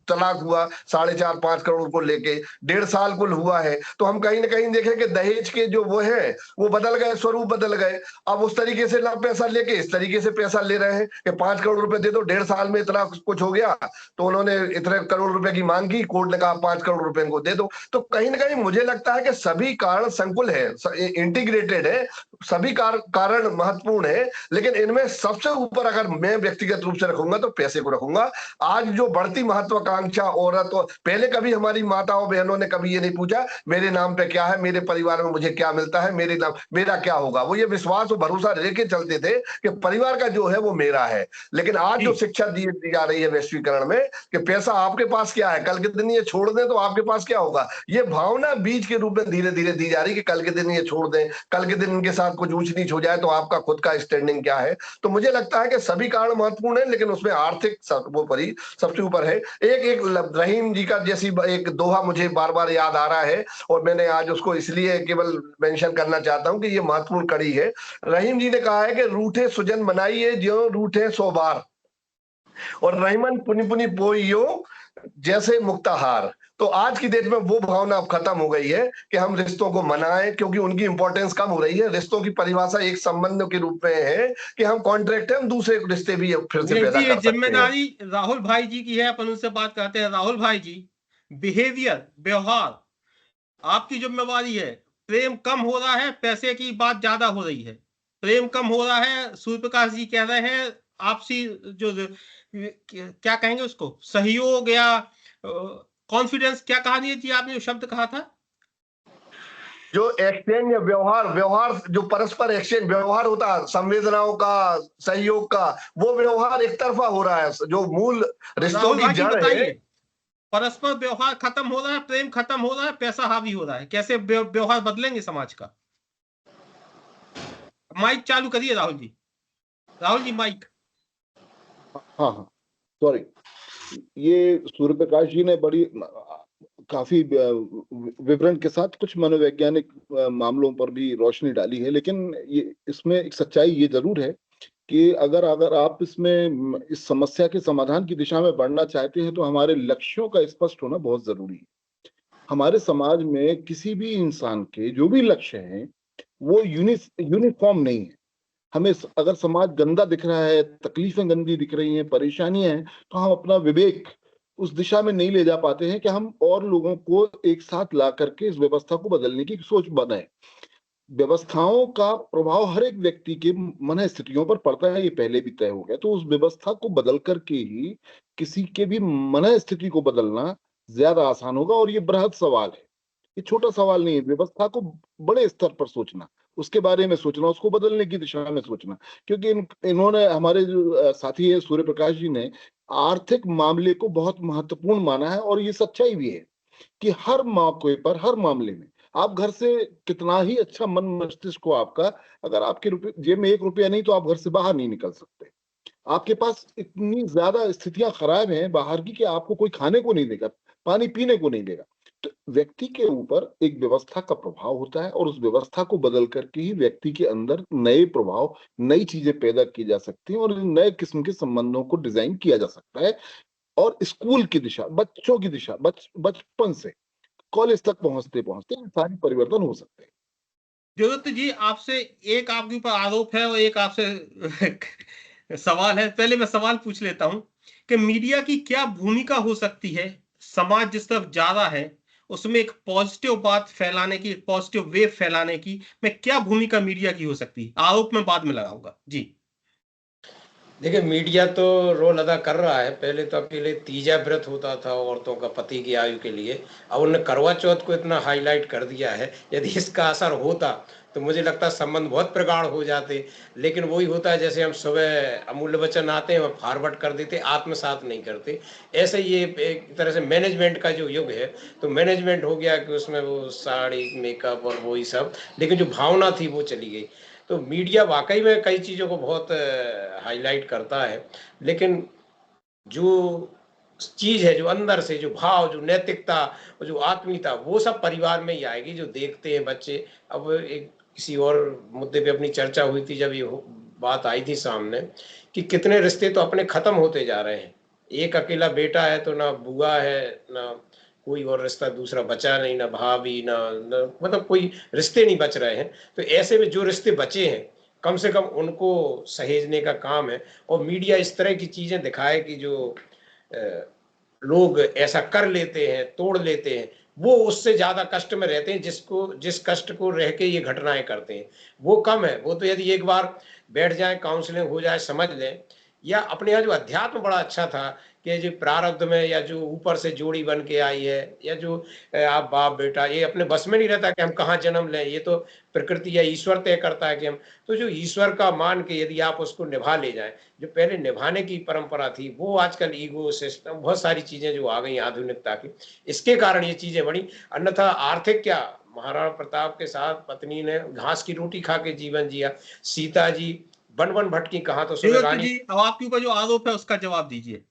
तलाक हुआ 4.5-5 करोड़ को लेके, 1.5 साल कुल हुआ है। तो हम कहीं ना कहीं देखें कि दहेज के जो वो है वो बदल गए, स्वरूप बदल गए। अब उस तरीके से ना पैसा लेके इस तरीके से पैसा ले रहे हैं कि 5 करोड़ रुपए दे दो, 1.5 साल में इतना कुछ हो गया, तो उन्होंने इतने करोड़ रुपए की मांग की, कोर्ट ने कहा 5 करोड़ रुपए इनको दे दो। तो कहीं ना कहीं मुझे लगता है कि सभी कारण संकुल है, इंटीग्रेटेड है, सभी कारण महत्वपूर्ण है, लेकिन इनमें सबसे ऊपर अगर मैं व्यक्तिगत रूप से रखूंगा तो पैसे को रखूंगा। आज जो बढ़ती महत्वाकांक्षा औरत, और पहले कभी हमारी माताओं बहनों ने कभी ये नहीं पूछा मेरे नाम पे क्या है, मेरे परिवार में मुझे क्या मिलता है, मेरे नाम मेरा क्या होगा। वो ये विश्वास और भरोसा लेके चलते थे कि परिवार का जो है वो मेरा है। लेकिन आज जो शिक्षा दी जा रही है वैश्वीकरण में कि पैसा आपके पास क्या है, कल के दिन ये छोड़ दें तो आपके पास क्या होगा, ये भावना बीज के रूप में धीरे धीरे दी जा रही कि कल के दिन ये छोड़ दें, कल के दिन इनके साथ कुछ ऊंच नीच हो जाए तो आपका खुद का स्टैंडिंग क्या है। तो मुझे लगता है कि सभी कारण महत्वपूर्ण है, लेकिन उसमें आर्थिक सर्वोपरि सबसे ऊपर है। एक रहीम जी का जैसी एक दोहा मुझे बार बार याद आ रहा है, और मैंने आज उसको इसलिए केवल मेंशन करना चाहता हूं कि ये महत्वपूर्ण कड़ी है। रहीम जी ने कहा है कि रूठे सुजन मनाइए ज्यों रूठे 100 बार, और रहीमन पुनि पुनि पोइयो जैसे मुक्ताहार। तो आज की डेट में वो भावना अब खत्म हो गई है कि हम रिश्तों को मनाएं, क्योंकि उनकी इंपॉर्टेंस कम हो रही है। रिश्तों की परिभाषा एक संबंध के रूप में है कि हम कॉन्ट्रैक्ट है, हम दूसरे रिश्ते भी फिर से पैदा कर सकते हैं। जिम्मेदारी राहुल भाई जी की है, अपन उनसे बात करते हैं। राहुल भाई जी, बिहेवियर, व्यवहार आपकी जिम्मेवारी है। प्रेम कम हो रहा है, पैसे की बात ज्यादा हो रही है। प्रेम कम हो रहा है, सूर्य प्रकाश जी कह रहे हैं आपसी जो क्या कहेंगे उसको, सहयोग या कॉन्फिडेंस, क्या कहानी थी आपने जो शब्द कहा था, जो एक्सचेंज या व्यवहार जो परस्पर एक्सचेंज व्यवहार होता है, संवेदनाओं का, सहयोग का, वो व्यवहार एक तरफा हो रहा है। जो मूल रिश्तों की जड़ है, परस्पर व्यवहार खत्म हो रहा है, प्रेम खत्म हो रहा है, पैसा हावी हो रहा है। कैसे व्यवहार बदलेंगे समाज का? माइक चालू करिए राहुल जी। राहुल जी माइक। हाँ सॉरी, ये सूर्य प्रकाश जी ने बड़ी काफी विवरण के साथ कुछ मनोवैज्ञानिक मामलों पर भी रोशनी डाली है। लेकिन ये इसमें एक सच्चाई ये जरूर है कि अगर आप इसमें इस समस्या के समाधान की दिशा में बढ़ना चाहते हैं तो हमारे लक्ष्यों का स्पष्ट होना बहुत जरूरी है। हमारे समाज में किसी भी इंसान के जो भी लक्ष्य हैं वो यूनिफॉर्म नहीं है। हमें अगर समाज गंदा दिख रहा है, तकलीफें गंदी दिख रही हैं, परेशानियां हैं, तो हम अपना विवेक उस दिशा में नहीं ले जा पाते हैं कि हम और लोगों को एक साथ ला करके इस व्यवस्था को बदलने की सोच बनाए। व्यवस्थाओं का प्रभाव हर एक व्यक्ति के मन स्थितियों पर पड़ता है, ये पहले भी तय हो गया। तो उस व्यवस्था को बदल करके ही किसी के भी मन स्थिति को बदलना ज्यादा आसान होगा। और ये बृहद सवाल है, ये छोटा सवाल नहीं है। व्यवस्था को बड़े स्तर पर सोचना, उसके बारे में सोचना, उसको बदलने की दिशा में सोचना। क्योंकि इन्होंने, हमारे जो साथी है सूर्य प्रकाश जी ने, आर्थिक मामले को बहुत महत्वपूर्ण माना है। और ये सच्चाई भी है कि हर मौके पर, हर मामले में, आप घर से कितना ही अच्छा मन मस्तिष्क हो आपका, अगर आपके जेब में 1 रुपया नहीं तो आप घर से बाहर नहीं निकल सकते। आपके पास इतनी ज्यादा स्थितियां खराब हैं बाहर की कि आपको कोई खाने को नहीं देगा, पानी पीने को नहीं देगा। तो व्यक्ति के ऊपर एक व्यवस्था का प्रभाव होता है, और उस व्यवस्था को बदल करके ही व्यक्ति के अंदर नए प्रभाव, नई चीजें पैदा की जा सकती हैं, और नए किस्म के संबंधों को डिजाइन किया जा सकता है। और स्कूल की दिशा, बच्चों की दिशा, बचपन से कॉलेज तक पहुंचते पहुंचते सारी परिवर्तन हो सकते हैं। देवदत्त जी, आपसे एक आपके ऊपर आरोप है और एक आपसे सवाल है। पहले मैं सवाल पूछ लेता हूं कि मीडिया की क्या भूमिका हो सकती है समाज जिस तरफ जा रहा है उसमें एक पॉजिटिव बात फैलाने की, पॉजिटिव वेव फैलाने की, में क्या भूमिका मीडिया की हो सकती है? आरोप में बाद में लगाऊंगा जी। देखिए, मीडिया तो रोल अदा कर रहा है। पहले तो अकेले तीजा व्रत होता था औरतों का पति की आयु के लिए, अब उन्होंने करवा चौथ को इतना हाईलाइट कर दिया है। यदि इसका असर होता तो मुझे लगता है संबंध बहुत प्रगाढ़ हो जाते। लेकिन वही होता है, जैसे हम सुबह अमूल्य वचन आते हैं, वह फॉरवर्ड कर देते, आत्मसात नहीं करते। ऐसे ये एक तरह से मैनेजमेंट का जो युग है, तो मैनेजमेंट हो गया कि उसमें वो साड़ी, मेकअप और वही सब, लेकिन जो भावना थी वो चली गई। तो मीडिया वाकई में कई चीज़ों को बहुत हाईलाइट करता है, लेकिन जो चीज़ है, जो अंदर से, जो भाव, जो नैतिकता, जो आत्मीयता, वो सब परिवार में ही आएगी, जो देखते हैं बच्चे। अब एक किसी और मुद्दे पे अपनी चर्चा हुई थी, जब ये बात आई थी सामने कि कितने रिश्ते तो अपने खत्म होते जा रहे हैं। एक अकेला बेटा है तो ना बुआ है, ना कोई और रिश्ता दूसरा बचा नहीं, ना भाभी, ना मतलब कोई रिश्ते नहीं बच रहे हैं। तो ऐसे में जो रिश्ते बचे हैं, कम से कम उनको सहेजने का काम है। और मीडिया इस तरह की चीजें दिखाए कि जो लोग ऐसा कर लेते हैं, तोड़ लेते हैं, वो उससे ज्यादा कष्ट में रहते हैं जिस कष्ट को रह के ये घटनाएं करते हैं। वो कम है। वो तो यदि एक बार बैठ जाए, काउंसलिंग हो जाए, समझ लें, या अपने यहाँ जो अध्यात्म बड़ा अच्छा था कि जो प्रारब्ध में या जो ऊपर से जोड़ी बन के आई है, या जो आप बाप बेटा, ये अपने बस में नहीं रहता कि हम कहाँ जन्म लें, ये तो प्रकृति या ईश्वर तय करता है कि हम, तो जो ईश्वर का मान के यदि आप उसको निभा ले जाए, जो पहले निभाने की परंपरा थी, वो आजकल ईगो सिस्टम, बहुत सारी चीजें जो आ गई आधुनिकता की, इसके कारण ये चीजें बढ़ी। अन्यथा आर्थिक क्या, महाराणा प्रताप के साथ पत्नी ने घास की रोटी खा के जीवन जिया, सीता जी वन वन भटकी, कहा तो सुने विनोद रानी। जी, अब आपके ऊपर जो आरोप है उसका जवाब दीजिए।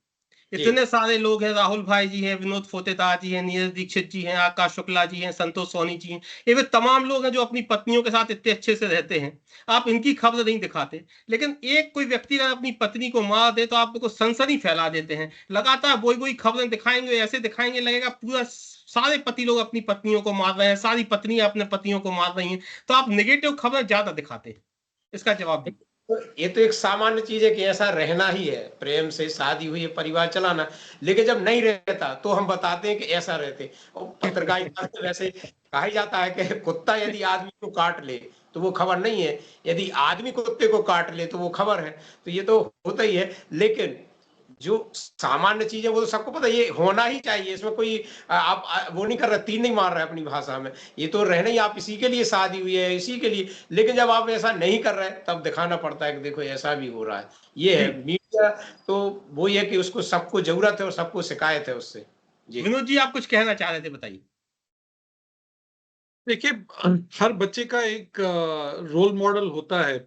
इतने सारे लोग हैं, राहुल भाई जी हैं, विनोद फोतेदार जी हैं, नीरज दीक्षित जी हैं, आकाश शुक्ला जी हैं, संतोष सोनी जी हैं, ये वे तमाम लोग हैं जो अपनी पत्नियों के साथ इतने अच्छे से रहते हैं। आप इनकी खबर नहीं दिखाते, लेकिन एक कोई व्यक्ति अगर अपनी पत्नी को मार दे तो आप उनको सनसनी फैला देते हैं। लगातार वही वही खबरें दिखाएंगे, ऐसे दिखाएंगे लगेगा पूरा सारे पति लोग अपनी पत्नियों को मार रहे हैं, सारी पत्नियां अपने पतियों को मार रही हैं। तो आप नेगेटिव खबरें ज्यादा दिखाते हैं, इसका जवाब दीजिए। तो ये तो एक सामान्य चीज है कि ऐसा रहना ही है, प्रेम से शादी हुई है, परिवार चलाना। लेकिन जब नहीं रहता तो हम बताते हैं कि ऐसा रहते। और पत्रकारिता में वैसे कहा ही जाता है कि कुत्ता यदि आदमी को काट ले तो वो खबर नहीं है, यदि आदमी कुत्ते को काट ले तो वो खबर है। तो ये तो होता ही है, लेकिन जो सामान्य चीज है वो तो सबको पता है, ये होना ही चाहिए। इसमें कोई आप वो नहीं कर रहे, तीर नहीं मार रहे अपनी भाषा में, ये तो रहना ही, आप इसी के लिए शादी हुई है, इसी के लिए। लेकिन जब आप ऐसा नहीं कर रहे तब दिखाना पड़ता है कि देखो ऐसा भी हो रहा है। ये है मीडिया, तो वो ये कि उसको सबको जरूरत है और सबको शिकायत है उससे। जी विनोद जी, आप कुछ कहना चाह रहे थे, बताइए। देखिए, हर बच्चे का एक रोल मॉडल होता है,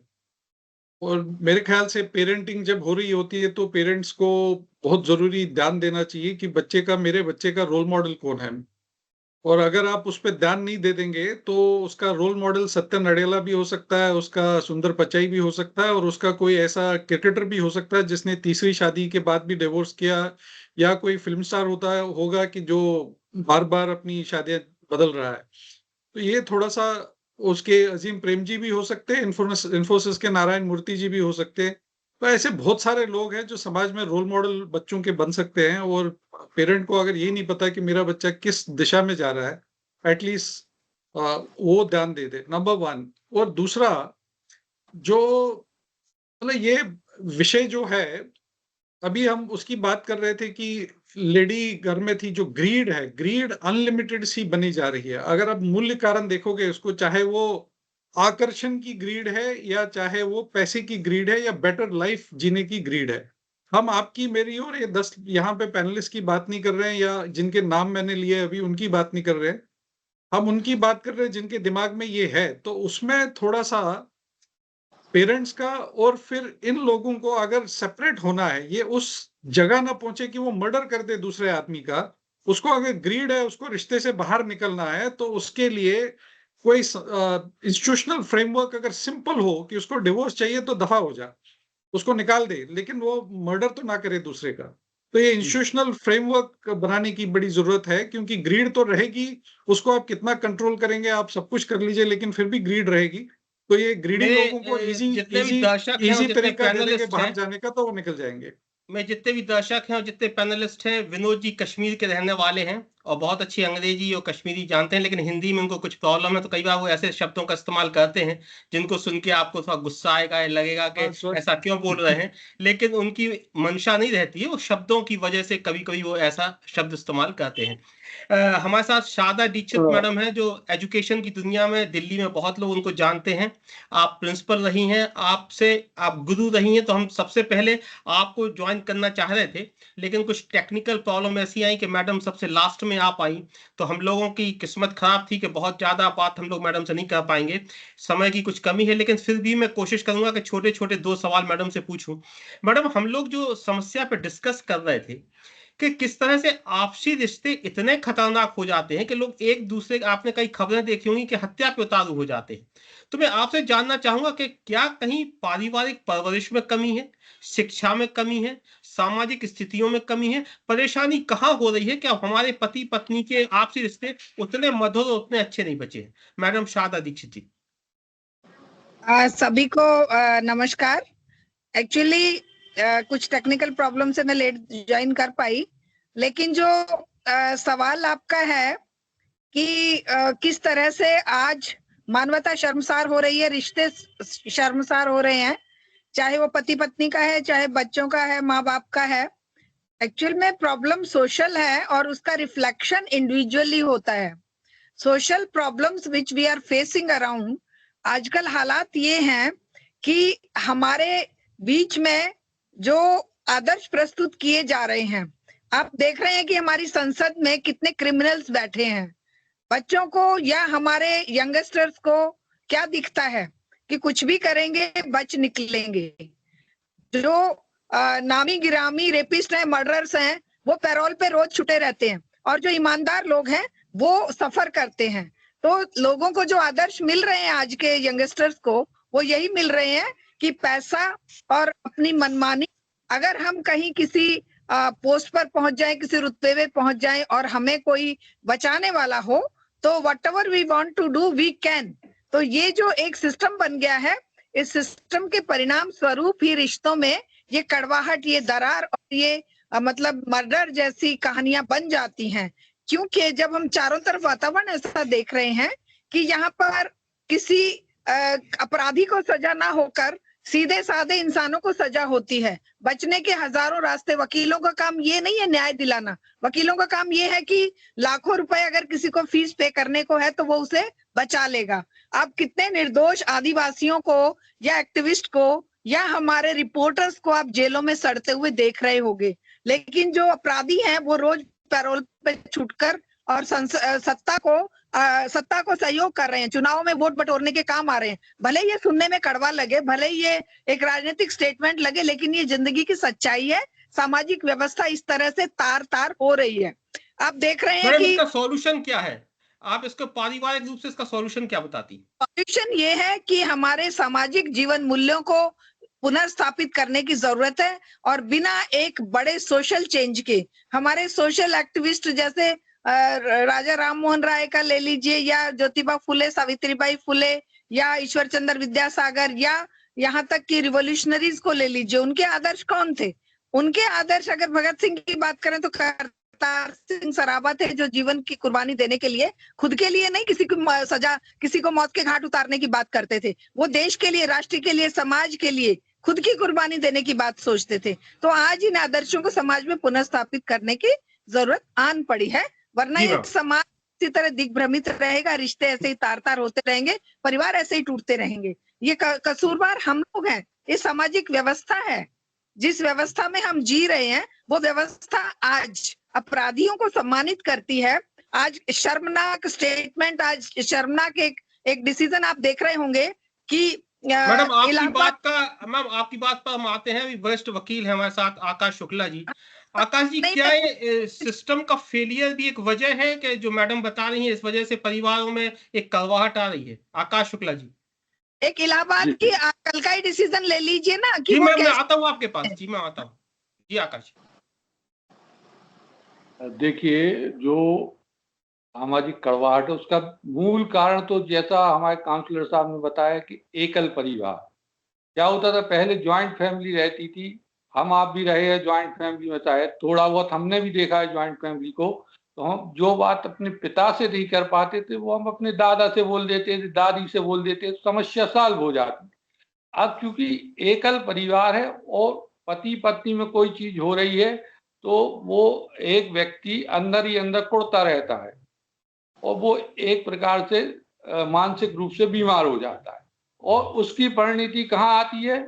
और मेरे ख्याल से पेरेंटिंग जब हो रही होती है तो पेरेंट्स को बहुत जरूरी ध्यान देना चाहिए कि मेरे बच्चे का रोल मॉडल कौन है। और अगर आप उस पर ध्यान नहीं दे देंगे तो उसका रोल मॉडल सत्य नडेला भी हो सकता है, उसका सुंदर पिचाई भी हो सकता है, और उसका कोई ऐसा क्रिकेटर भी हो सकता है जिसने तीसरी शादी के बाद भी डिवोर्स किया, या कोई फिल्म स्टार होगा कि जो बार बार अपनी शादियां बदल रहा है। तो ये थोड़ा सा, उसके अजीम प्रेम जी भी हो सकते हैं, इन्फोसिस के नारायण मूर्ति जी भी हो सकते हैं। तो ऐसे बहुत सारे लोग हैं जो समाज में रोल मॉडल बच्चों के बन सकते हैं। और पेरेंट को अगर ये नहीं पता कि मेरा बच्चा किस दिशा में जा रहा है, एटलीस्ट वो ध्यान दे दे, नंबर 1। और दूसरा, जो मतलब ये विषय जो है, अभी हम उसकी बात कर रहे थे कि लेडी घर में थी, जो ग्रीड है, ग्रीड अनलिमिटेड सी बनी जा रही है। अगर आप मूल्य कारण देखोगे उसको, चाहे वो आकर्षण की ग्रीड है, या चाहे वो पैसे की ग्रीड है, या बेटर लाइफ जीने की ग्रीड है। हम आपकी, मेरी और ये 10 यहाँ पे पैनलिस्ट की बात नहीं कर रहे हैं, या जिनके नाम मैंने लिए अभी उनकी बात नहीं कर रहे हैं। हम उनकी बात कर रहे हैं जिनके दिमाग में ये है। तो उसमें थोड़ा सा पेरेंट्स का, और फिर इन लोगों को अगर सेपरेट होना है, ये उस जगह ना पहुंचे कि वो मर्डर कर दे दूसरे आदमी का। उसको अगर ग्रीड है, उसको रिश्ते से बाहर निकलना है, तो उसके लिए कोई इंस्टीट्यूशनल फ्रेमवर्क अगर सिंपल हो कि उसको डिवोर्स चाहिए तो दफा हो जा, उसको निकाल दे, लेकिन वो मर्डर तो ना करे दूसरे का। तो ये इंस्टीट्यूशनल फ्रेमवर्क बनाने की बड़ी जरूरत है, क्योंकि ग्रीड तो रहेगी, उसको आप कितना कंट्रोल करेंगे, आप सब कुछ कर लीजिए, लेकिन फिर भी ग्रीड रहेगी। तो ये ग्रीडी लोगों को जितने भी दर्शक हैं, इजी जितने तरीका दे देंगे पैनलिस्ट बाहर हैं, जाने का, तो वो निकल जाएंगे। मैं जितने भी दर्शक हैं और जितने पैनलिस्ट हैं, विनोद जी कश्मीर के रहने वाले हैं और बहुत अच्छी अंग्रेजी और कश्मीरी जानते हैं, लेकिन हिंदी में उनको कुछ प्रॉब्लम है, तो कई बार वो ऐसे शब्दों का इस्तेमाल करते हैं जिनको सुन के आपको थोड़ा गुस्सा आएगा, लगेगा कि ऐसा क्यों बोल रहे हैं। लेकिन उनकी मंशा नहीं रहती है, वो शब्दों की वजह से कभी कभी वो ऐसा शब्द इस्तेमाल करते हैं। हमारे साथ शारदा दीक्षित मैडम है, जो एजुकेशन की दुनिया में दिल्ली में बहुत लोग उनको जानते हैं। आप प्रिंसिपल रही हैं, आप गुरु रही हैं। तो हम सबसे पहले आपको ज्वाइन करना चाह रहे थे, लेकिन कुछ टेक्निकल प्रॉब्लम ऐसी आई कि मैडम सबसे लास्ट में आ पाई। तो हम लोगों की किस्मत खराब थी कि बहुत ज्यादा बात हम लोग मैडम से नहीं कर पाएंगे, समय की कुछ कमी है। लेकिन फिर भी मैं कोशिश करूंगा कि छोटे छोटे 2 सवाल मैडम से पूछूं। मैडम, हम लोग जो समस्या पे डिस्कस कर रहे थे कि किस तरह से आपसी रिश्ते इतने खतरनाक हो जाते हैं कि लोग एक दूसरे, आपने कई खबरें देखी होंगी कि हत्या पे उतारू हो जाते हैं। तो मैं आपसे जानना चाहूंगा कि क्या कहीं पारिवारिक परवरिश में कमी है, शिक्षा में कमी है, सामाजिक स्थितियों में कमी है, परेशानी कहाँ हो रही है कि अब हमारे पति पत्नी के आपसी रिश्ते उतने मधुर और उतने अच्छे नहीं बचे हैं? मैडम शारदा दीक्षित जी। सभी को नमस्कार। एक्चुअली कुछ टेक्निकल प्रॉब्लम से मैं लेट ज्वाइन कर पाई, लेकिन जो सवाल आपका है कि किस तरह से आज मानवता शर्मसार हो रही है, रिश्ते शर्मसार हो रहे हैं, चाहे वो पति पत्नी का है, चाहे बच्चों का है, माँ बाप का है। एक्चुअल में प्रॉब्लम सोशल है और उसका रिफ्लेक्शन इंडिविजुअली होता है। Social problems which we are facing around, आजकल हालात ये हैं कि हमारे बीच में जो आदर्श प्रस्तुत किए जा रहे हैं, आप देख रहे हैं कि हमारी संसद में कितने क्रिमिनल्स बैठे हैं। बच्चों को या हमारे यंगस्टर्स को क्या दिखता है कि कुछ भी करेंगे बच निकलेंगे। जो नामी गिरामी रेपिस्ट हैं, मर्डरर्स हैं, वो पैरोल पे रोज छुटे रहते हैं और जो ईमानदार लोग हैं वो सफर करते हैं। तो लोगों को जो आदर्श मिल रहे हैं आज के यंगस्टर्स को, वो यही मिल रहे हैं कि पैसा और अपनी मनमानी, अगर हम कहीं किसी पोस्ट पर पहुंच जाए, किसी रुतबे पे पहुंच जाए और हमें कोई बचाने वाला हो, तो whatever we want to do we can. तो ये जो एक सिस्टम बन गया है, इस सिस्टम के परिणाम स्वरूप ही रिश्तों में ये कड़वाहट, ये दरार और ये मतलब मर्डर जैसी कहानियां बन जाती हैं। क्योंकि जब हम चारों तरफ वातावरण ऐसा देख रहे हैं कि यहाँ पर किसी अपराधी को सजा ना होकर सीधे साधे इंसानों को सजा होती है। बचने के हजारों रास्ते। वकीलों का काम ये नहीं है न्याय दिलाना, वकीलों का काम ये है कि लाखों रुपए अगर किसी को फीस पे करने को है तो वो उसे बचा लेगा। आप कितने निर्दोष आदिवासियों को या एक्टिविस्ट को या हमारे रिपोर्टर्स को आप जेलों में सड़ते हुए देख रहे होंगे, लेकिन जो अपराधी हैं वो रोज पैरोल पे छूटकर और सत्ता को सहयोग कर रहे हैं, चुनाव में वोट बटोरने के काम आ रहे हैं। भले ये सुनने में कड़वा लगे, भले ये एक राजनीतिक स्टेटमेंट लगे, लेकिन ये जिंदगी की सच्चाई है। सामाजिक व्यवस्था इस तरह से तार तार हो रही है। आप देख रहे हैं कि इसका सॉल्यूशन क्या है? आप इसको पारिवारिक रूप से इसका सॉल्यूशन क्या बताती? सॉल्यूशन ये है कि हमारे सामाजिक जीवन मूल्यों को पुनर्स्थापित करने की जरूरत है और बिना एक बड़े सोशल चेंज के, हमारे सोशल एक्टिविस्ट जैसे राजा राम मोहन राय का ले लीजिए, या ज्योतिबा फुले, सावित्रीबाई फुले, या ईश्वर चंद्र विद्यासागर, या यहाँ तक कि रिवोल्यूशनरीज को ले लीजिए, उनके आदर्श कौन थे? उनके आदर्श अगर भगत सिंह की बात करें तो करतार सिंह सराबा थे, जो जीवन की कुर्बानी देने के लिए, खुद के लिए नहीं, किसी को सजा, किसी को मौत के घाट उतारने की बात करते थे। वो देश के लिए, राष्ट्र के लिए, समाज के लिए खुद की कुर्बानी देने की बात सोचते थे। तो आज इन आदर्शों को समाज में पुनर्स्थापित करने की जरूरत आन पड़ी है, वरना एक समाज इसी तरह दिग्भ्रमित रहेगा, रिश्ते ऐसे ही तार तार होते रहेंगे, परिवार ऐसे ही टूटते रहेंगे। ये कसूरवार हम लोग हैं, ये सामाजिक व्यवस्था है। जिस व्यवस्था में हम जी रहे हैं वो व्यवस्था आज अपराधियों को सम्मानित करती है। आज शर्मनाक स्टेटमेंट, आज शर्मनाक एक डिसीजन आप देख रहे होंगे कि मैडम आपकी बात पर हम आते हैं। अभी वरिष्ठ वकील है हमारे साथ आकाश शुक्ला जी। आकाश जी, क्या ये सिस्टम का फेलियर भी एक वजह है कि जो मैडम बता रही है, इस वजह से परिवारों में एक कड़वाहट आ रही है? आकाश शुक्ला जी, एक इलाहाबाद की कल का ही डिसीजन ले लीजिए ना कि मैं आता हूँ आपके पास। जी मैं आता हूँ। जी आकाश, देखिए, जो सामाजिक कड़वाहट है उसका मूल कारण तो जैसा हमारे काउंसलर साहब ने बताया कि एकल परिवार। क्या होता था, पहले ज्वाइंट फैमिली रहती थी, हम आप भी रहे हैं ज्वाइंट फैमिली में, शायद थोड़ा बहुत हमने भी देखा है ज्वाइंट फैमिली को। तो हम जो बात अपने पिता से नहीं कर पाते थे वो हम अपने दादा से बोल देते थे, दादी से बोल देते, समस्या सॉल्व हो जाती। अब क्योंकि एकल परिवार है और पति पत्नी में कोई चीज हो रही है तो वो एक व्यक्ति अंदर ही अंदर कुड़ता रहता है और वो एक प्रकार से मानसिक रूप से बीमार हो जाता है। और उसकी परिणति कहाँ आती है?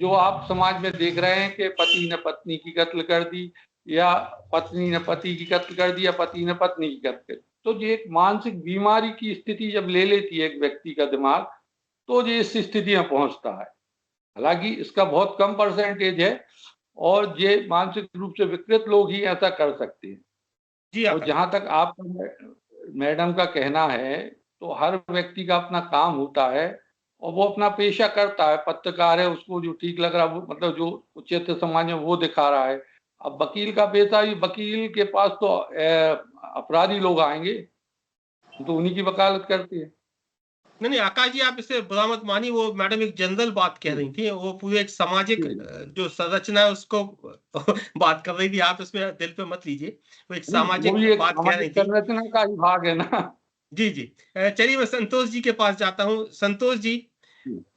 जो आप समाज में देख रहे हैं कि पति ने पत्नी की कत्ल कर दी, या पत्नी ने पति की कत्ल कर दी, या पति ने पत्नी की कत्ल कर दी। तो ये एक मानसिक बीमारी की स्थिति जब ले लेती है एक व्यक्ति का दिमाग, तो ये इस स्थिति में पहुंचता है। हालांकि इसका बहुत कम परसेंटेज है और ये मानसिक रूप से विकृत लोग ही ऐसा कर सकते हैं। जी, और जहां तक आपका मैडम का कहना है, तो हर व्यक्ति का अपना काम होता है और वो अपना पेशा करता है। पत्रकार है, उसको जो ठीक लग रहा है वो, मतलब जो उचित समाज में वो दिखा रहा है। अब वकील का पेशा ही, वकील के पास तो अपराधी लोग आएंगे तो उन्हीं की वकालत करते हैं। नहीं आकाश जी, आप इसे बुरा मत मानिए। वो मैडम एक जनरल बात कह रही थी, वो पूरे एक सामाजिक जो संरचना है उसको बात कर रही थी। आप इसमें दिल पे मत लीजिए, वो एक सामाजिक बात कह रही थी। संरचना का ही भाग है ना। जी जी, चलिए मैं संतोष जी के पास जाता हूँ। संतोष जी,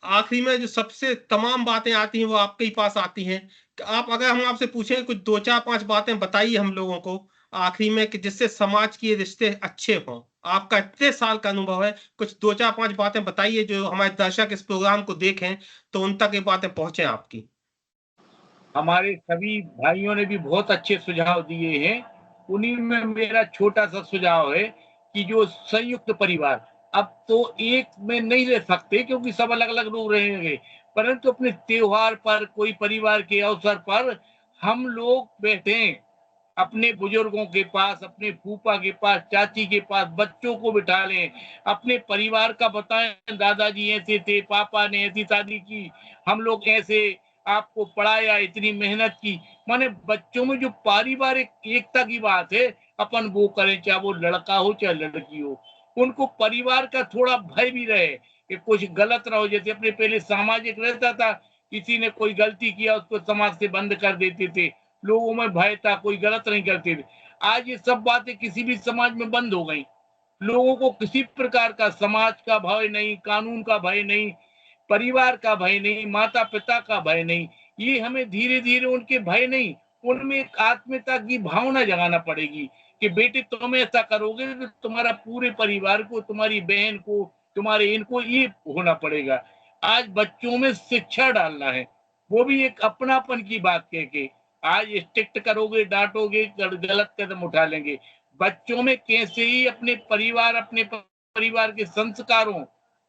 आखिरी में जो सबसे तमाम बातें आती हैं वो आपके ही पास आती हैं आप अगर हम आपसे पूछें कुछ 2-4-5 बातें बताइए हम लोगों को आखिरी में कि जिससे समाज के रिश्ते अच्छे हों। आपका इतने साल का अनुभव है, कुछ 2-4-5 बातें बताइए जो हमारे दर्शक इस प्रोग्राम को देखें तो उन तक ये बातें पहुंचे आपकी। हमारे सभी भाइयों ने भी बहुत अच्छे सुझाव दिए हैं। उन्हीं में मेरा छोटा सा सुझाव है कि जो संयुक्त परिवार, अब तो एक में नहीं रह सकते क्योंकि सब अलग-अलग लोग रहेंगे, परंतु अपने त्योहार पर, कोई परिवार के अवसर पर हम लोग बैठें, अपने बुजुर्गों के पास, अपने फूफा के पास, चाची के पास बच्चों को बिठा लें, अपने परिवार का बताएं, दादाजी ऐसे थे, पापा ने ऐसी शादी की, हम लोग ऐसे आपको पढ़ाया, इतनी मेहनत की। माने बच्चों में जो पारिवारिक एकता की बात है, अपन वो करें, चाहे वो लड़का हो चाहे लड़की हो। उनको परिवार का थोड़ा भय भी रहे कि कुछ गलत ना हो। जैसे अपने पहले सामाजिक रहता था, किसी ने कोई गलती किया उसको समाज से बंद कर देते थे, लोगों में भय था, कोई गलत नहीं करते थे। आज ये सब बातें किसी भी समाज में बंद हो गई। लोगों को किसी प्रकार का समाज का भय नहीं, कानून का भय नहीं, परिवार का भय नहीं, माता-पिता का भय नहीं। ये हमें धीरे-धीरे उनके भय नहीं, उनमें एक आत्मीयता की भावना जगाना पड़ेगी कि बेटे तुम ऐसा करोगे तो तुम्हारा पूरे परिवार को, तुम्हारी बहन को, तुम्हारे इनको ये होना पड़ेगा। आज बच्चों में शिक्षा डालना है, वो भी एक अपनापन की बात कह के। आज स्ट्रिक्ट करोगे, डाँटोगे, गलत कदम उठा लेंगे। बच्चों में कैसे ही अपने परिवार, अपने परिवार के संस्कारों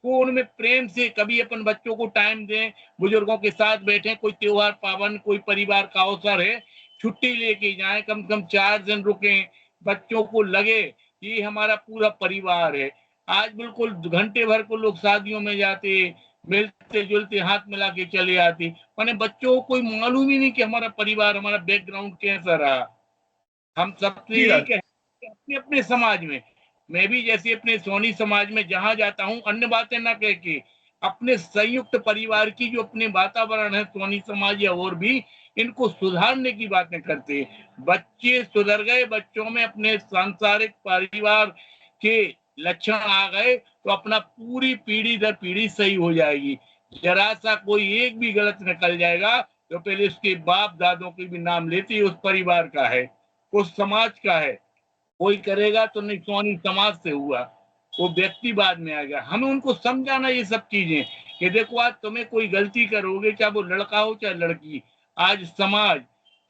को उनमें प्रेम से, कभी अपन बच्चों को टाइम दें, बुजुर्गों के साथ बैठें, कोई त्योहार पावन, कोई परिवार का अवसर है, छुट्टी लेके जाएं, कम से कम 4 दिन रुकें, बच्चों को लगे ये हमारा पूरा परिवार है। आज बिल्कुल घंटे भर को लोग शादियों में जाते, मिलते जुलते हाथ मिला के चले आते, माने बच्चों को कोई मालूम ही नहीं कि हमारा परिवार, हमारा बैकग्राउंड कैसा रहा। हम सबसे जी यही कहते हैं अपने अपने समाज में, मैं भी जैसे अपने सोनी समाज में जहां जाता हूं, अन्य बातें ना कह के अपने संयुक्त परिवार की जो अपने वातावरण है, सोनी समाज या और भी, इनको सुधारने की बातें करते हैं। बच्चे सुधर गए, बच्चों में अपने सांसारिक परिवार के लक्षण आ गए तो अपना पूरी पीढ़ी दर पीढ़ी सही हो जाएगी। जरा सा कोई एक भी गलत निकल जाएगा तो पहले उसके बाप दादों के भी नाम लेते ही उस परिवार का है, उस समाज का है। कोई करेगा तो नहीं, सोनी समाज से हुआ, वो व्यक्ति बाद में आएगा। हमें उनको समझाना ये सब चीजें कि देखो आज तुम्हें कोई गलती करोगे, चाहे वो लड़का हो चाहे लड़की, आज समाज,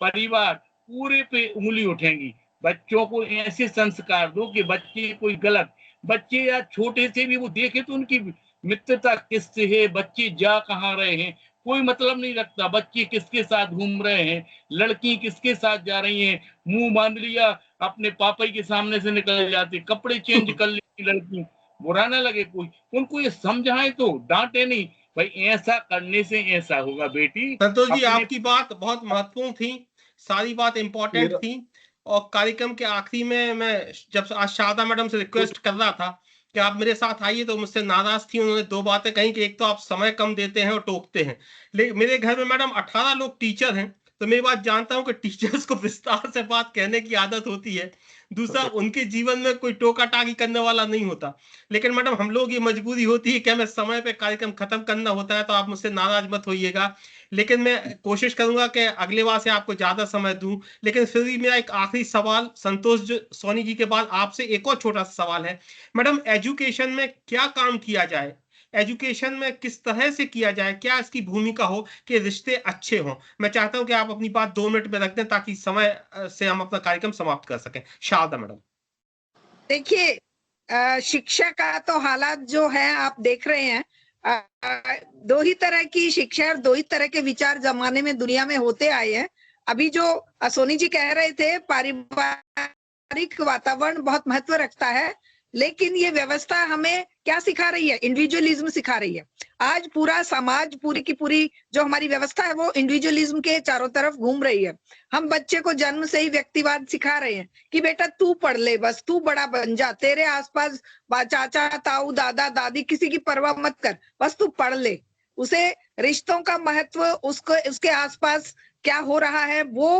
परिवार पूरे पे उंगली उठेंगी। बच्चों को ऐसे संस्कार दो कि बच्चे कोई गलत, बच्चे या छोटे से भी वो देखे तो उनकी मित्रता किससे है, बच्चे जा कहाँ रहे हैं, कोई मतलब नहीं रखता। बच्चे किसके साथ घूम रहे हैं, लड़की किसके साथ जा रही हैं, मुंह बांध लिया, अपने पापा के सामने से निकल जाते, कपड़े चेंज कर लेती लड़की, बुरा ना लगे कोई। उनको ये समझाएं तो, डांटे नहीं, भाई ऐसा करने से ऐसा होगा बेटी। संतोष जी, अपने आपकी बात बहुत महत्वपूर्ण थी, सारी बात इंपॉर्टेंट मेरा थी। और कार्यक्रम के आखिरी में मैं जब आज शारदा मैडम से रिक्वेस्ट कर रहा था कि आप मेरे साथ आइए तो मुझसे नाराज थी। उन्होंने 2 बातें कही कि एक तो आप समय कम देते हैं और टोकते हैं। लेकिन मेरे घर में मैडम 18 लोग टीचर हैं, तो मैं ये बात जानता हूँ कि टीचर्स को विस्तार से बात कहने की आदत होती है। दूसरा, उनके जीवन में कोई टोका-टाकी करने वाला नहीं होता। लेकिन मैडम हम लोग, ये मजबूरी होती है कि हमें समय पे कार्यक्रम खत्म करना होता है, तो आप मुझसे नाराज मत होइएगा। लेकिन मैं कोशिश करूंगा कि अगली बार से आपको ज्यादा समय दूं। लेकिन फिर भी मेरा एक आखिरी सवाल संतोष सोनी जी के बाद आपसे एक और छोटा सा सवाल है। मैडम, एजुकेशन में क्या काम किया जाए, एजुकेशन में किस तरह से किया जाए, क्या इसकी भूमिका हो कि रिश्ते अच्छे हों? मैं चाहता हूं कि आप अपनी बात 2 मिनट में रख दें ताकि समय से हम अपना कार्यक्रम समाप्त कर सकें। शारदा मैडम। देखिए, शिक्षा का तो हालात जो है आप देख रहे हैं। दो ही तरह की शिक्षा और दो ही तरह के विचार जमाने में दुनिया में होते आए हैं। अभी जो सोनी जी कह रहे थे, पारिवारिक वातावरण बहुत महत्व रखता है, लेकिन ये व्यवस्था हमें क्या सिखा रही है? इंडिविजुअलिज्म सिखा रही है। आज पूरा समाज, पूरी की पूरी जो हमारी व्यवस्था है वो इंडिविजुअलिज्म के चारों तरफ घूम रही है। हम बच्चे को जन्म से ही व्यक्तिवाद सिखा रहे हैं कि बेटा तू पढ़ ले, बस तू बड़ा बन जा, तेरे आसपास चाचा ताऊ दादा दादी किसी की परवाह मत कर, बस तू पढ़ ले। उसे रिश्तों का महत्व, उसको उसके आसपास क्या हो रहा है वो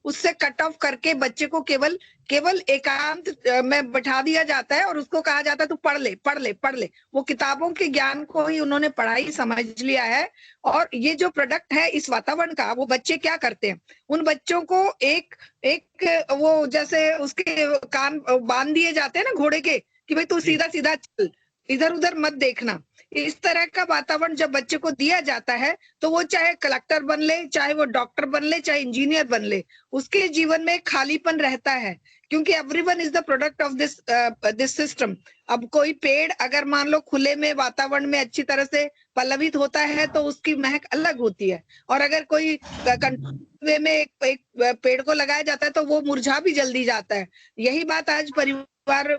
उससे कट ऑफ करके बच्चे को केवल एकांत में बैठा दिया जाता है और उसको कहा जाता है तू पढ़ ले। वो किताबों के ज्ञान को ही उन्होंने पढ़ाई समझ लिया है। और ये जो प्रोडक्ट है इस वातावरण का, वो बच्चे क्या करते हैं, उन बच्चों को एक वो जैसे उसके कान बांध दिए जाते हैं ना घोड़े के, कि भाई तू सीधा सीधा चल, इधर उधर मत देखना। इस तरह का वातावरण जब बच्चे को दिया जाता है तो वो चाहे कलेक्टर बन ले, चाहे वो डॉक्टर बन ले, चाहे इंजीनियर बन ले, उसके जीवन में खालीपन रहता है, क्योंकि everyone is the product of this system. अब कोई पेड़ अगर मान लो खुले में वातावरण में अच्छी तरह से पल्लवित होता है तो उसकी महक अलग होती है, और अगर कोई वे में एक पेड़ को लगाया जाता है तो वो मुरझा भी जल्दी जाता है। यही बात आज परिवार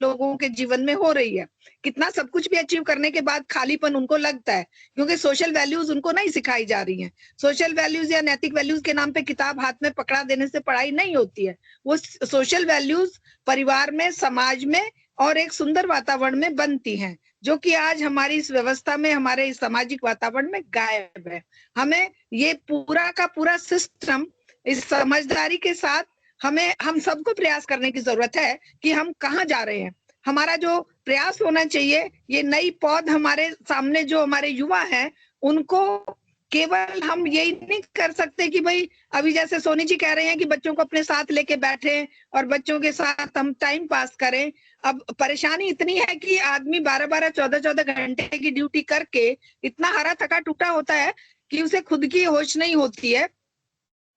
लोगों के जीवन में हो रही है। कितना सब कुछ भी अचीव करने के बाद खालीपन उनको लगता है, क्योंकि सोशल वैल्यूज उनको नहीं सिखाई जा रही हैं। सोशल वैल्यूज या नैतिक वैल्यूज के नाम पे किताब हाथ में पकड़ा देने से पढ़ाई नहीं होती है। वो सोशल वैल्यूज परिवार में, समाज में और एक सुंदर वातावरण में बनती हैं, जो कि आज हमारी इस व्यवस्था में, हमारे इस सामाजिक वातावरण में गायब है। हमें ये पूरा का पूरा सिस्टम इस समझदारी के साथ हम सबको प्रयास करने की जरूरत है कि हम कहाँ जा रहे हैं। हमारा जो प्रयास होना चाहिए, ये नई पौध हमारे सामने जो हमारे युवा हैं, उनको केवल हम यही नहीं कर सकते कि भाई अभी जैसे सोनी जी कह रहे हैं कि बच्चों को अपने साथ लेके बैठे और बच्चों के साथ हम टाइम पास करें। अब परेशानी इतनी है कि आदमी 12-12, 14-14 घंटे की ड्यूटी करके इतना हरा थका टूटा होता है कि उसे खुद की होश नहीं होती है,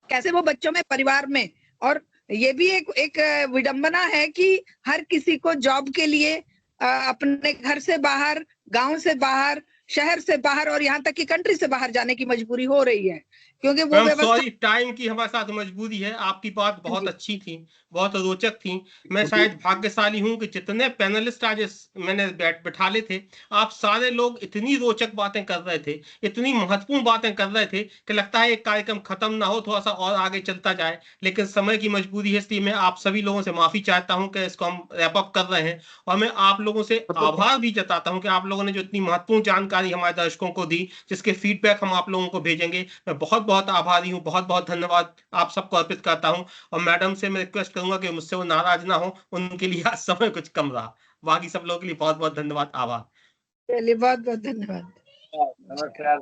कैसे वो बच्चों में, परिवार में। और ये भी एक विडंबना है कि हर किसी को जॉब के लिए अपने घर से बाहर, गांव से बाहर, शहर से बाहर और यहाँ तक कि कंट्री से बाहर जाने की मजबूरी हो रही है, क्योंकि वो सॉरी, टाइम की हमारे साथ मजबूरी है। आपकी बात बहुत अच्छी थी, बहुत रोचक थी। मैं शायद भाग्यशाली हूं कि जितने पैनलिस्ट आज मैंने बैठा ले थे, आप सारे लोग इतनी रोचक बातें कर रहे थे, इतनी महत्वपूर्ण बातें कर रहे थे कि लगता है एक कार्यक्रम खत्म ना हो, थोड़ा सा और आगे चलता जाए, लेकिन समय की मजबूरी है। इसलिए मैं आप सभी लोगों से माफी चाहता हूं कि इसको हम रैप अप कर रहे हैं। और मैं आप लोगों से आभार भी जताता हूं कि आप लोगों ने जो इतनी महत्वपूर्ण जानकारी हमारे दर्शकों को दी, जिसके फीडबैक हम आप लोगों को भेजेंगे। मैं बहुत बहुत आभारी हूँ, बहुत बहुत धन्यवाद आप सबको अर्पित करता हूँ। और मैडम से मैं रिक्वेस्ट करूंगा कि मुझसे वो नाराज ना हो, उनके लिए आज समय कुछ कम रहा। बाकी सब लोगों के लिए बहुत बहुत धन्यवाद, आभार। चलिए, बहुत बहुत धन्यवाद। नमस्कार।